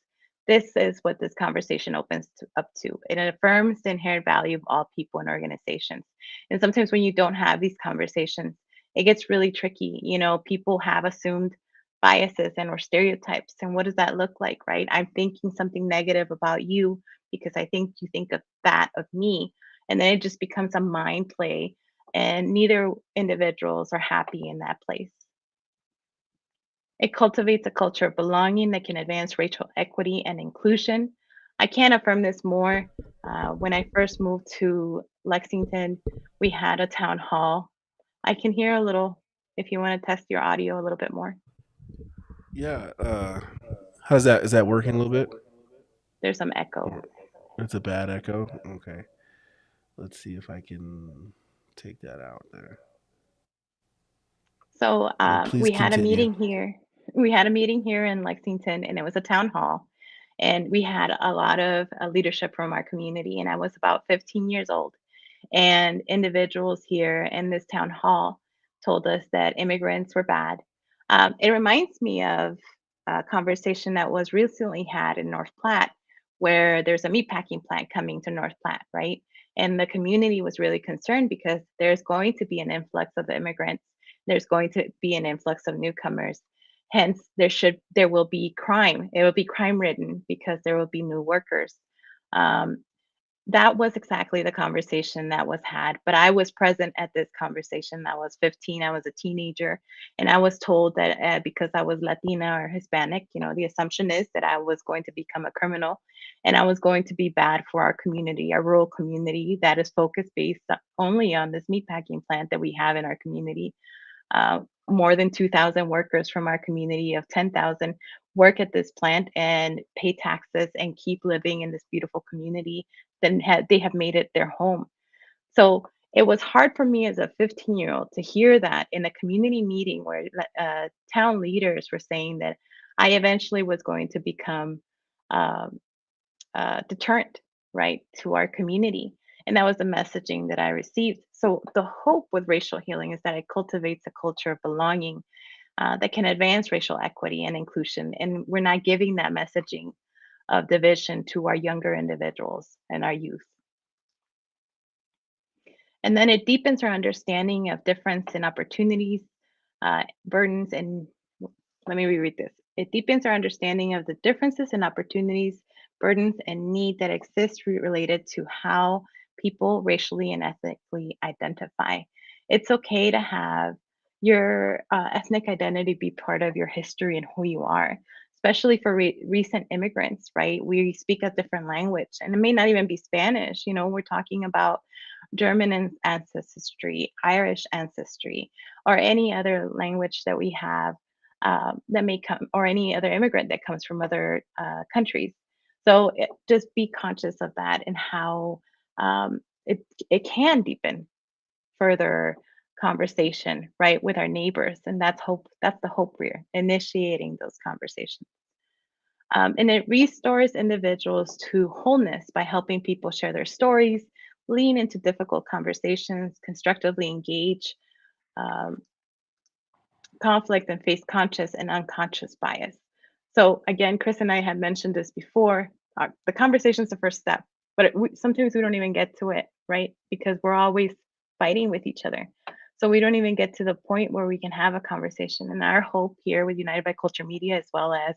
this is what this conversation up to. It affirms the inherent value of all people and organizations. And sometimes when you don't have these conversations, it gets really tricky. People have assumed biases and or stereotypes, and what does that look like, right? I'm thinking something negative about you because I think you think of that of me, and then it just becomes a mind play, and neither individuals are happy in that place. It cultivates a culture of belonging that can advance racial equity and inclusion. I can't affirm this more. When I first moved to Lexington, we had a town hall. I can hear a little, if you want to test your audio a little bit more. Yeah. How's that? Is that working a little bit? There's some echo. Or it's a bad echo? Okay. Let's see if I can take that out there. So Well, please we had a continue. meeting here. We had a meeting here in Lexington, and it was a town hall. And we had a lot of leadership from our community. And I was about 15 years old. And individuals here in this town hall told us that immigrants were bad. It reminds me of a conversation that was recently had in North Platte, where there's a meatpacking plant coming to North Platte, right? And the community was really concerned because there's going to be an influx of immigrants. There's going to be an influx of newcomers. Hence, there will be crime. It will be crime ridden because there will be new workers. Um, that was exactly the conversation that was had, but I was present at this conversation. I was 15, I was a teenager, and I was told that, because I was Latina or Hispanic, the assumption is that I was going to become a criminal, and I was going to be bad for our community, our rural community that is focused based only on this meatpacking plant that we have in our community. More than 2,000 workers from our community of 10,000 work at this plant and pay taxes and keep living in this beautiful community, then they have made it their home. So it was hard for me as a 15-year-old to hear that in a community meeting where town leaders were saying that I eventually was going to become um, deterrent, right, to our community. And that was the messaging that I received. So the hope with racial healing is that it cultivates a culture of belonging that can advance racial equity and inclusion. And we're not giving that messaging of division to our younger individuals and our youth. And then it deepens our understanding of difference in opportunities, burdens, and let me reread this. It deepens our understanding of the differences in opportunities, burdens, and need that exist related to how people racially and ethnically identify. It's okay to have your ethnic identity be part of your history and who you are, especially for recent immigrants, right? We speak a different language, and it may not even be Spanish. We're talking about German ancestry, Irish ancestry, or any other language that we have that may come, or any other immigrant that comes from other countries. So just be conscious of that and how it can deepen further conversation, right, with our neighbors, and that's hope. That's the hope we're initiating those conversations. And it restores individuals to wholeness by helping people share their stories, lean into difficult conversations, constructively engage um, conflict, and face conscious and unconscious bias. So, again, Chris and I had mentioned this before. The conversation is the first step, but sometimes we don't even get to it, right? Because we're always fighting with each other. So we don't even get to the point where we can have a conversation. And our hope here with United by Culture Media, as well as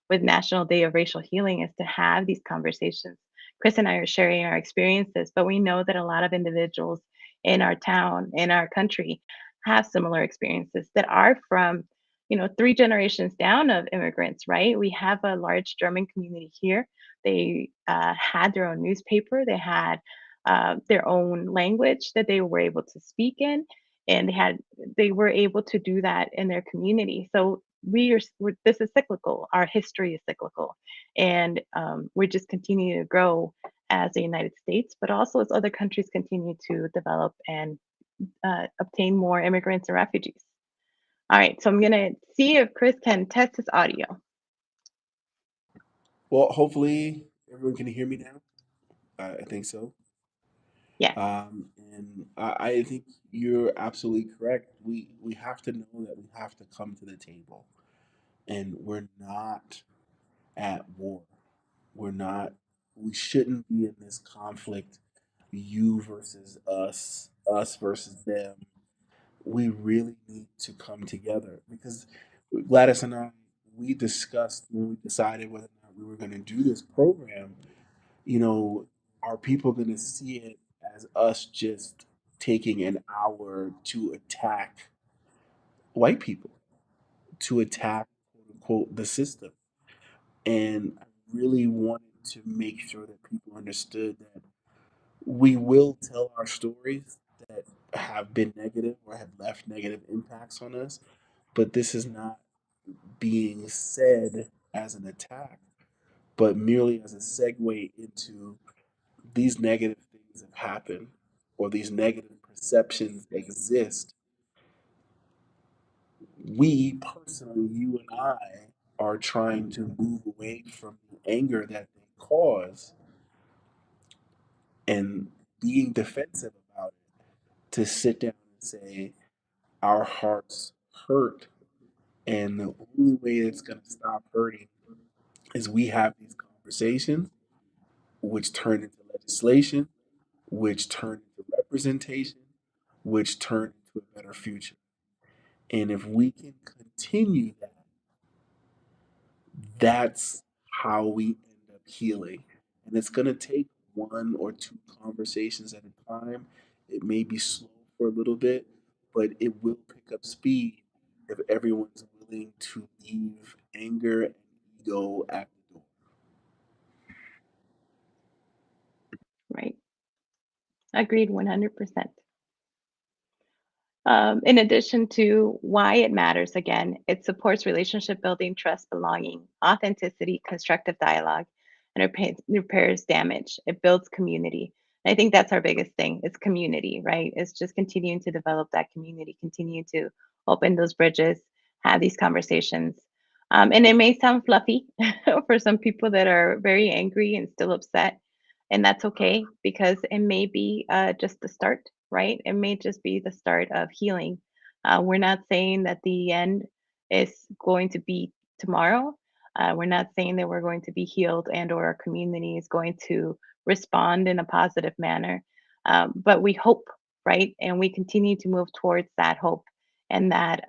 with National Day of Racial Healing, is to have these conversations. Chris and I are sharing our experiences, but we know that a lot of individuals in our town, in our country, have similar experiences that are from, three generations down of immigrants, right? We have a large German community here. They had their own newspaper, they had their own language that they were able to speak in, and they were able to do that in their community. So this is cyclical. Our history is cyclical, and we're just continuing to grow as the United States, but also as other countries continue to develop and obtain more immigrants and refugees. All right, so I'm gonna see if Chris can test his audio. Well, hopefully everyone can hear me now. I think so. Yes, And I think you're absolutely correct. We have to know that we have to come to the table, and we're not at war. We're not. We shouldn't be in this conflict. You versus us versus them. We really need to come together because Gladys and I, we discussed when we decided whether or not we were going to do this program. You know, are people going to see it as us just taking an hour to attack white people, to attack, quote unquote, the system? And I really wanted to make sure that people understood that we will tell our stories that have been negative or have left negative impacts on us, but this is not being said as an attack, but merely as a segue into these negative things have happened or these negative perceptions exist. We personally, you and I, are trying to move away from the anger that they cause and being defensive about it, to sit down and say, our hearts hurt. And the only way it's going to stop hurting is we have these conversations, which turn into legislation, which turn into representation, which turn into a better future. And if we can continue that, that's how we end up healing. And it's going to take one or two conversations at a time. It may be slow for a little bit, but it will pick up speed if everyone's willing to leave anger and ego at the door. right. Agreed 100%. In addition to why it matters, again, it supports relationship building, trust, belonging, authenticity, constructive dialogue, and repairs damage. It builds community. And I think that's our biggest thing. It's community, right? It's just continuing to develop that community, continue to open those bridges, have these conversations. And it may sound fluffy for some people that are very angry and still upset. And that's okay because it may be just the start, right? It may just be the start of healing. We're not saying that the end is going to be tomorrow. We're not saying that we're going to be healed and or our community is going to respond in a positive manner. But we hope, right? And we continue to move towards that hope and that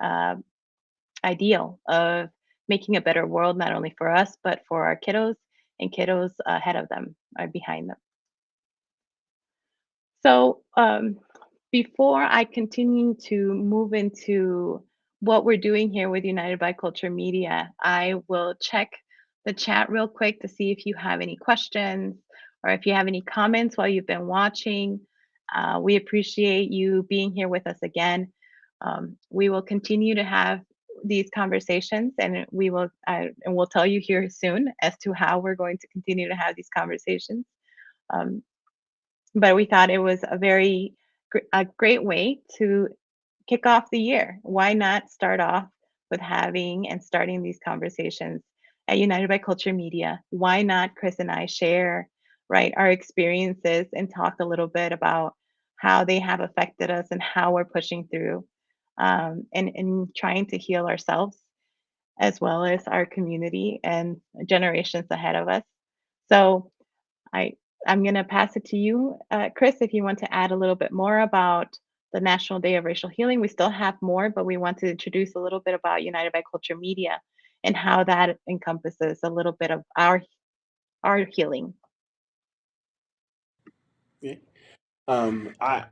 ideal of making a better world, not only for us, but for our kiddos and kiddos ahead of them or behind them. So, before I continue to move into what we're doing here with United by Culture Media, I will check the chat real quick to see if you have any questions or if you have any comments while you've been watching. We appreciate you being here with us again. We will continue to have these conversations, and we'll tell you here soon as to how we're going to continue to have these conversations. Um, but we thought it was a great way to kick off the year. Why not start off with having and starting these conversations at United by Culture Media? Why not Chris and I share, right, our experiences and talk a little bit about how they have affected us and how we're pushing through, and trying to heal ourselves as well as our community and generations ahead of us. So I I'm gonna pass it to you, Chris, if you want to add a little bit more about the National Day of Racial Healing. We still have more, but we want to introduce a little bit about United by Culture Media and how that encompasses a little bit of our healing. Yeah. I'm not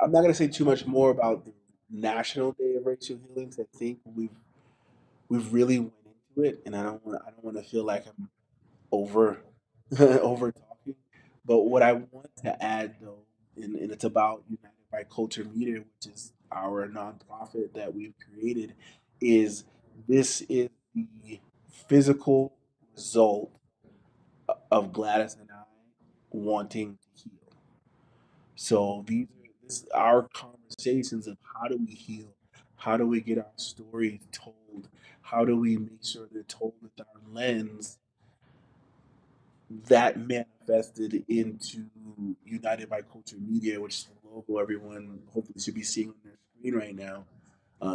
going to say too much more about the National Day of Racial Healing. 'Cause I think we've really went into it, and I don't want to feel like I'm over over talking. But what I want to add though, and it's about United by Culture Media, which is our nonprofit that we've created, is this is the physical result of Gladys and I wanting to heal. So this is our conversations of how do we heal, how do we get our stories told, how do we make sure they're told with our lens that manifested into United by Culture Media, which is the logo everyone hopefully should be seeing on their screen right now.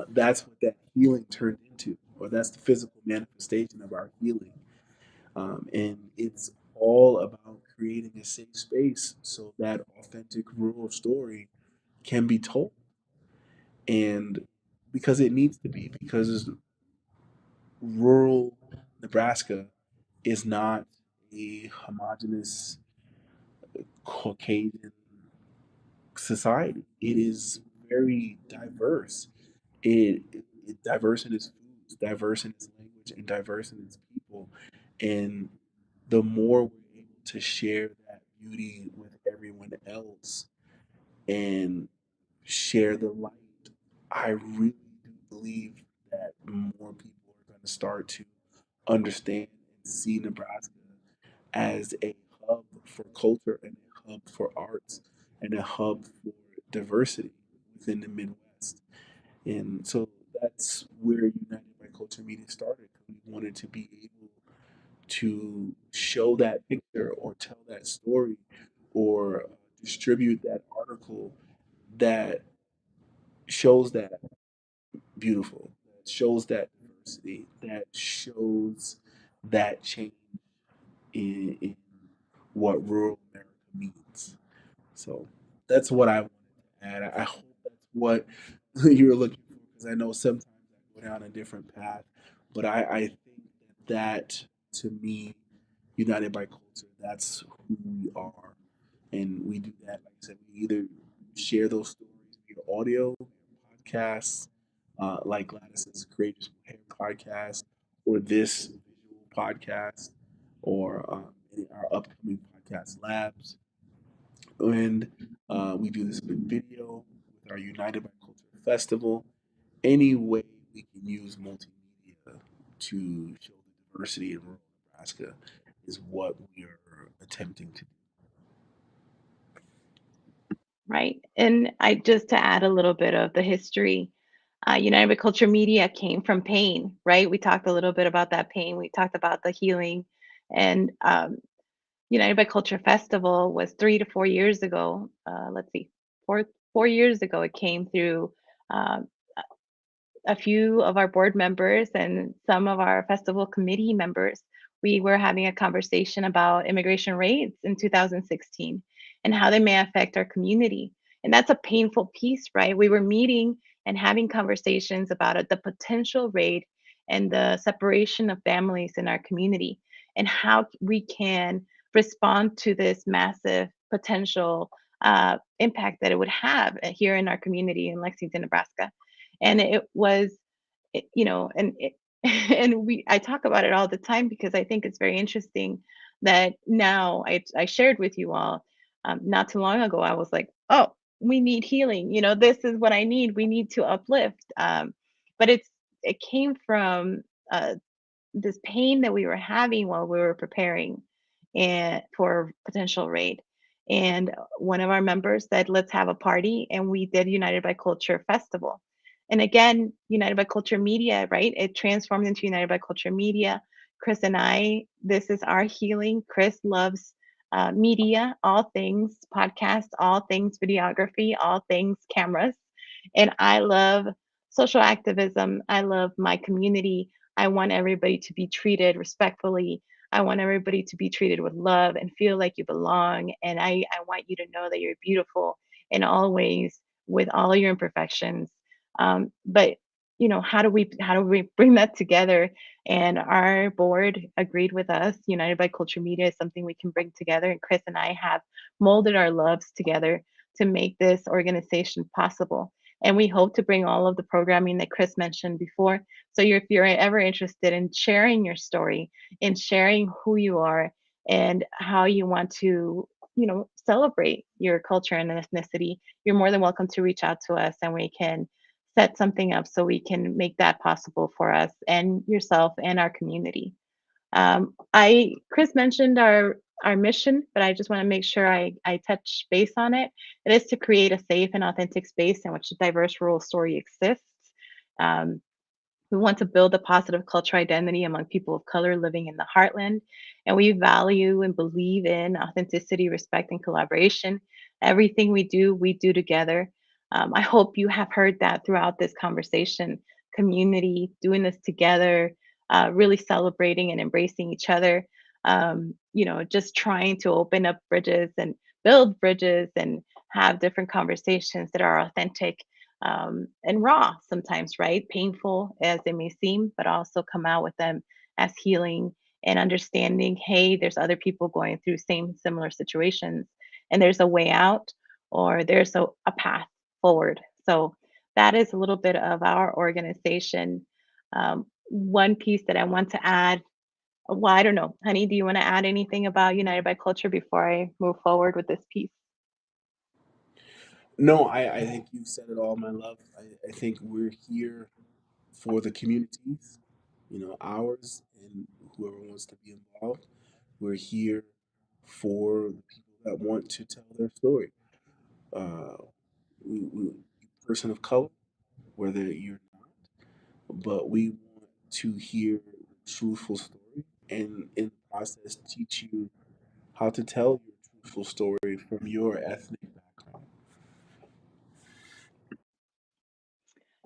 That's what that healing turned into, or that's the physical manifestation of our healing. And it's all about creating a safe space so that authentic rural story can be told. And because it needs to be, because rural Nebraska is not a homogenous Caucasian society. It is very diverse. It diverse in its foods, diverse in its language, and diverse in its people. And the more we're able to share that beauty with everyone else and share the light, I really do believe that more people are going to start to understand and see Nebraska as a hub for culture and a hub for arts and a hub for diversity within the Midwest. And so that's where United by Culture Media started. We wanted to be able to show that picture or tell that story or distribute that article that shows that beautiful, that shows that diversity, that shows that change in what rural America means. So that's what I wanted to add. I hope that's what you're looking for because I know sometimes I go down a different path, but I think that to me, united by culture, that's who we are. And we do that, like I said, we either share those stories via audio, podcasts, like Gladys's Courageous Hair podcast, or this visual podcast, or in our upcoming podcast labs. And we do this with video with our United by Culture festival, any way we can use multimedia to show the diversity in rural Nebraska is what we are attempting to do. Right. And I just to add a little bit of the history, United by Culture Media came from pain, right? We talked a little bit about that pain. We talked about the healing. And United by Culture Festival was 3 to 4 years ago. Let's see, 4 years ago, it came through uh, a few of our board members and some of our festival committee members, we were having a conversation about immigration raids in 2016 and how they may affect our community. And that's a painful piece, right? We were meeting and having conversations about it, the potential raid and the separation of families in our community and how we can respond to this massive potential impact that it would have here in our community in Lexington, Nebraska. And it was and and I talk about it all the time because I think it's very interesting that now I shared with you all not too long ago. I was like, oh, we need healing. This is what I need. We need to uplift. But it came from this pain that we were having while we were preparing and for potential raid. And one of our members said, let's have a party. And we did United by Culture Festival. And again, United by Culture Media, right? It transformed into United by Culture Media. Chris and I, this is our healing. Chris loves media, all things podcasts, all things videography, all things cameras. And I love social activism. I love my community. I want everybody to be treated respectfully. I want everybody to be treated with love and feel like you belong. And I want you to know that you're beautiful in all ways with all your imperfections. But how do we bring that together? And our board agreed with us. United by Culture Media is something we can bring together. And Chris and I have molded our loves together to make this organization possible. And we hope to bring all of the programming that Chris mentioned before. So if you're ever interested in sharing your story, in sharing who you are and how you want to, celebrate your culture and ethnicity, you're more than welcome to reach out to us and we can set something up so we can make that possible for us and yourself and our community. I Chris mentioned our mission, but I just want to make sure I touch base on it. It is to create a safe and authentic space in which a diverse rural story exists. Um, we want to build a positive cultural identity among people of color living in the heartland. And we value and believe in authenticity, respect, and collaboration. Everything we do together. I hope you have heard that throughout this conversation. Community, doing this together, really celebrating and embracing each other. Just trying to open up bridges and build bridges and have different conversations that are authentic and raw sometimes, right? Painful as they may seem, but also come out with them as healing and understanding, hey, there's other people going through same similar situations and there's a way out or there's a path forward. So that is a little bit of our organization. One piece that I want to add, well, I don't know, honey, do you want to add anything about United by Culture before I move forward with this piece? No, I think you said it all, my love. I think we're here for the communities, ours and whoever wants to be involved. We're here for the people that want to tell their story. Uh, we person of color, whether you're not, but we want to hear the truthful story and in the process teach you how to tell your truthful story from your ethnic background.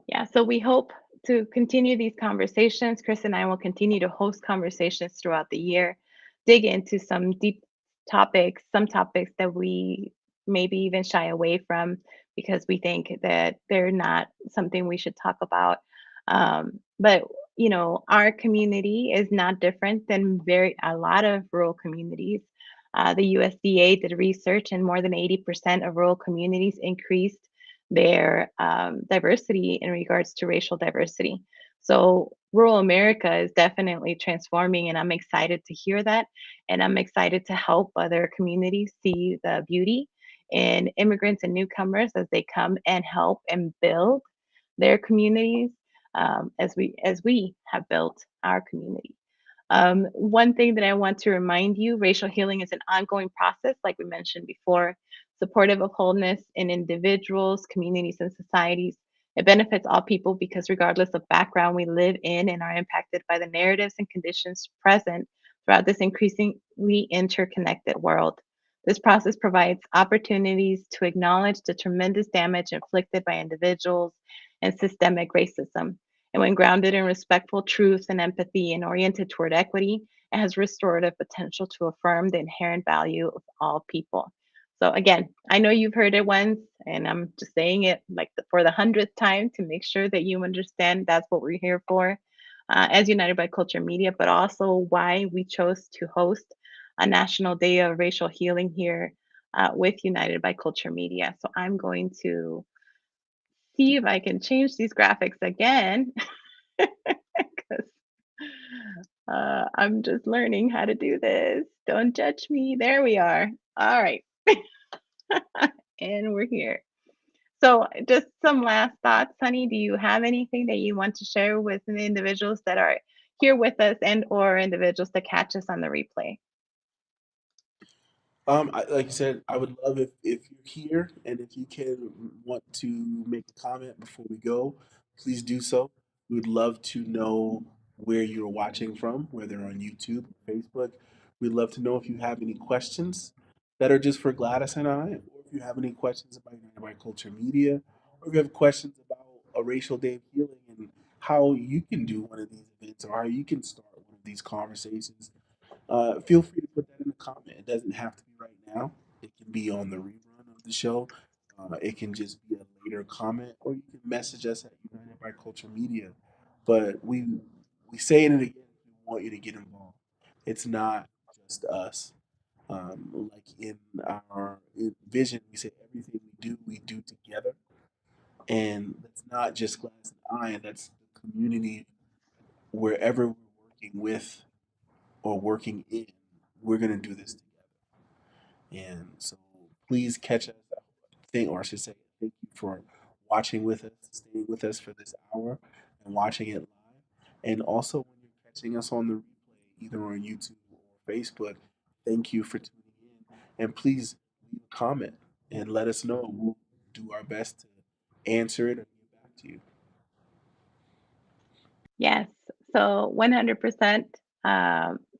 Yeah, so we hope to continue these conversations. Chris and I will continue to host conversations throughout the year, dig into some deep topics, some topics that we maybe even shy away from because we think that they're not something we should talk about. But our community is not different than a lot of rural communities. The USDA did research, and more than 80% of rural communities increased their diversity in regards to racial diversity. So rural America is definitely transforming, and I'm excited to hear that. And I'm excited to help other communities see the beauty in immigrants and newcomers as they come and help and build. their communities, as we have built our community. One thing that I want to remind you, racial healing is an ongoing process, like we mentioned before, supportive of wholeness in individuals, communities, and societies. It benefits all people because, regardless of background, we live in and are impacted by the narratives and conditions present throughout this increasingly interconnected world. This process provides opportunities to acknowledge the tremendous damage inflicted by individuals and systemic racism. And when grounded in respectful truth and empathy and oriented toward equity, it has restorative potential to affirm the inherent value of all people. So, again, I know you've heard it once, and I'm just saying it like for the hundredth time to make sure that you understand that's what we're here for as United by Culture Media, but also why we chose to host a National Day of Racial Healing here with United by Culture Media. So, I'm going to see if I can change these graphics again because I'm just learning how to do this. Don't judge me. There we are. All right. And we're here. So, just some last thoughts, Honey. Do you have anything that you want to share with the individuals that are here with us and or individuals that catch us on the replay? Like you said, I would love if you're here and if you can want to make a comment before we go, please do so. We would love to know where you're watching from, whether on YouTube, Facebook. We'd love to know if you have any questions that are just for Gladys and I, or if you have any questions about United by Culture Media, or if you have questions about a racial day of healing and how you can do one of these events or how you can start one of these conversations. Feel free to put that in the comment. It doesn't have to be right now. It can be on the rerun of the show. It can just be a later comment, or you can message us at United by Culture Media. But we say it again. We want you to get involved. It's not just us. Like in our vision, we say everything we do together, and that's not just Glass and I. That's the community wherever we're working with or working in, we're gonna do this together. And so please catch us. Thank, or I should say, thank you for watching with us, staying with us for this hour, and watching it live. And also, when you're catching us on the replay, either on YouTube or Facebook, thank you for tuning in. And please leave a comment and let us know. We'll do our best to answer it and get back to you. Yes. So 100%.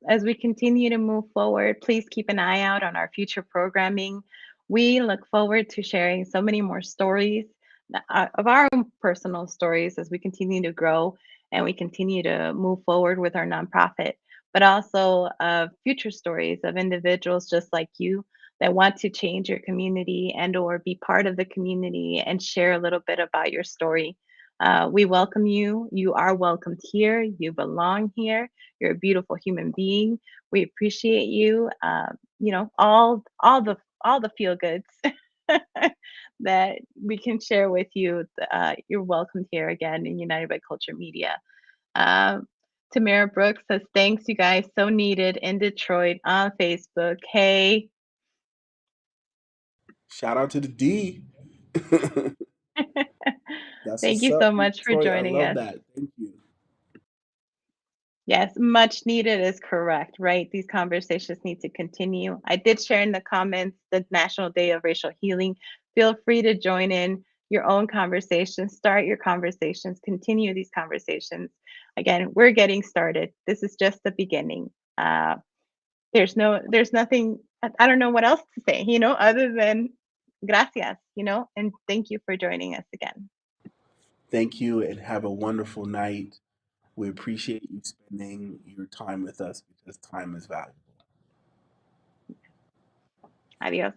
As we continue to move forward, please keep an eye out on our future programming. We look forward to sharing so many more stories of our own personal stories as we continue to grow and we continue to move forward with our nonprofit, but also of future stories of individuals just like you that want to change your community and or be part of the community and share a little bit about your story. We welcome you. You are welcomed here. You belong here. You're a beautiful human being. We appreciate you. All the feel goods that we can share with you. You're welcomed here again in United by Culture Media. Um, Tamara Brooks says, "Thanks, you guys. So needed in Detroit on Facebook. Hey." Shout out to the D. That's Thank what's you up so from much for Detroit. I joining love us. that. Thank you. Yes, much needed is correct, right? These conversations need to continue. I did share in the comments the National Day of Racial Healing. Feel free to join in your own conversations, start your conversations, continue these conversations. Again, we're getting started. This is just the beginning. Uh, there's nothing, I don't know what else to say, other than gracias, and thank you for joining us again. Thank you and have a wonderful night. We appreciate you spending your time with us because time is valuable. Adios.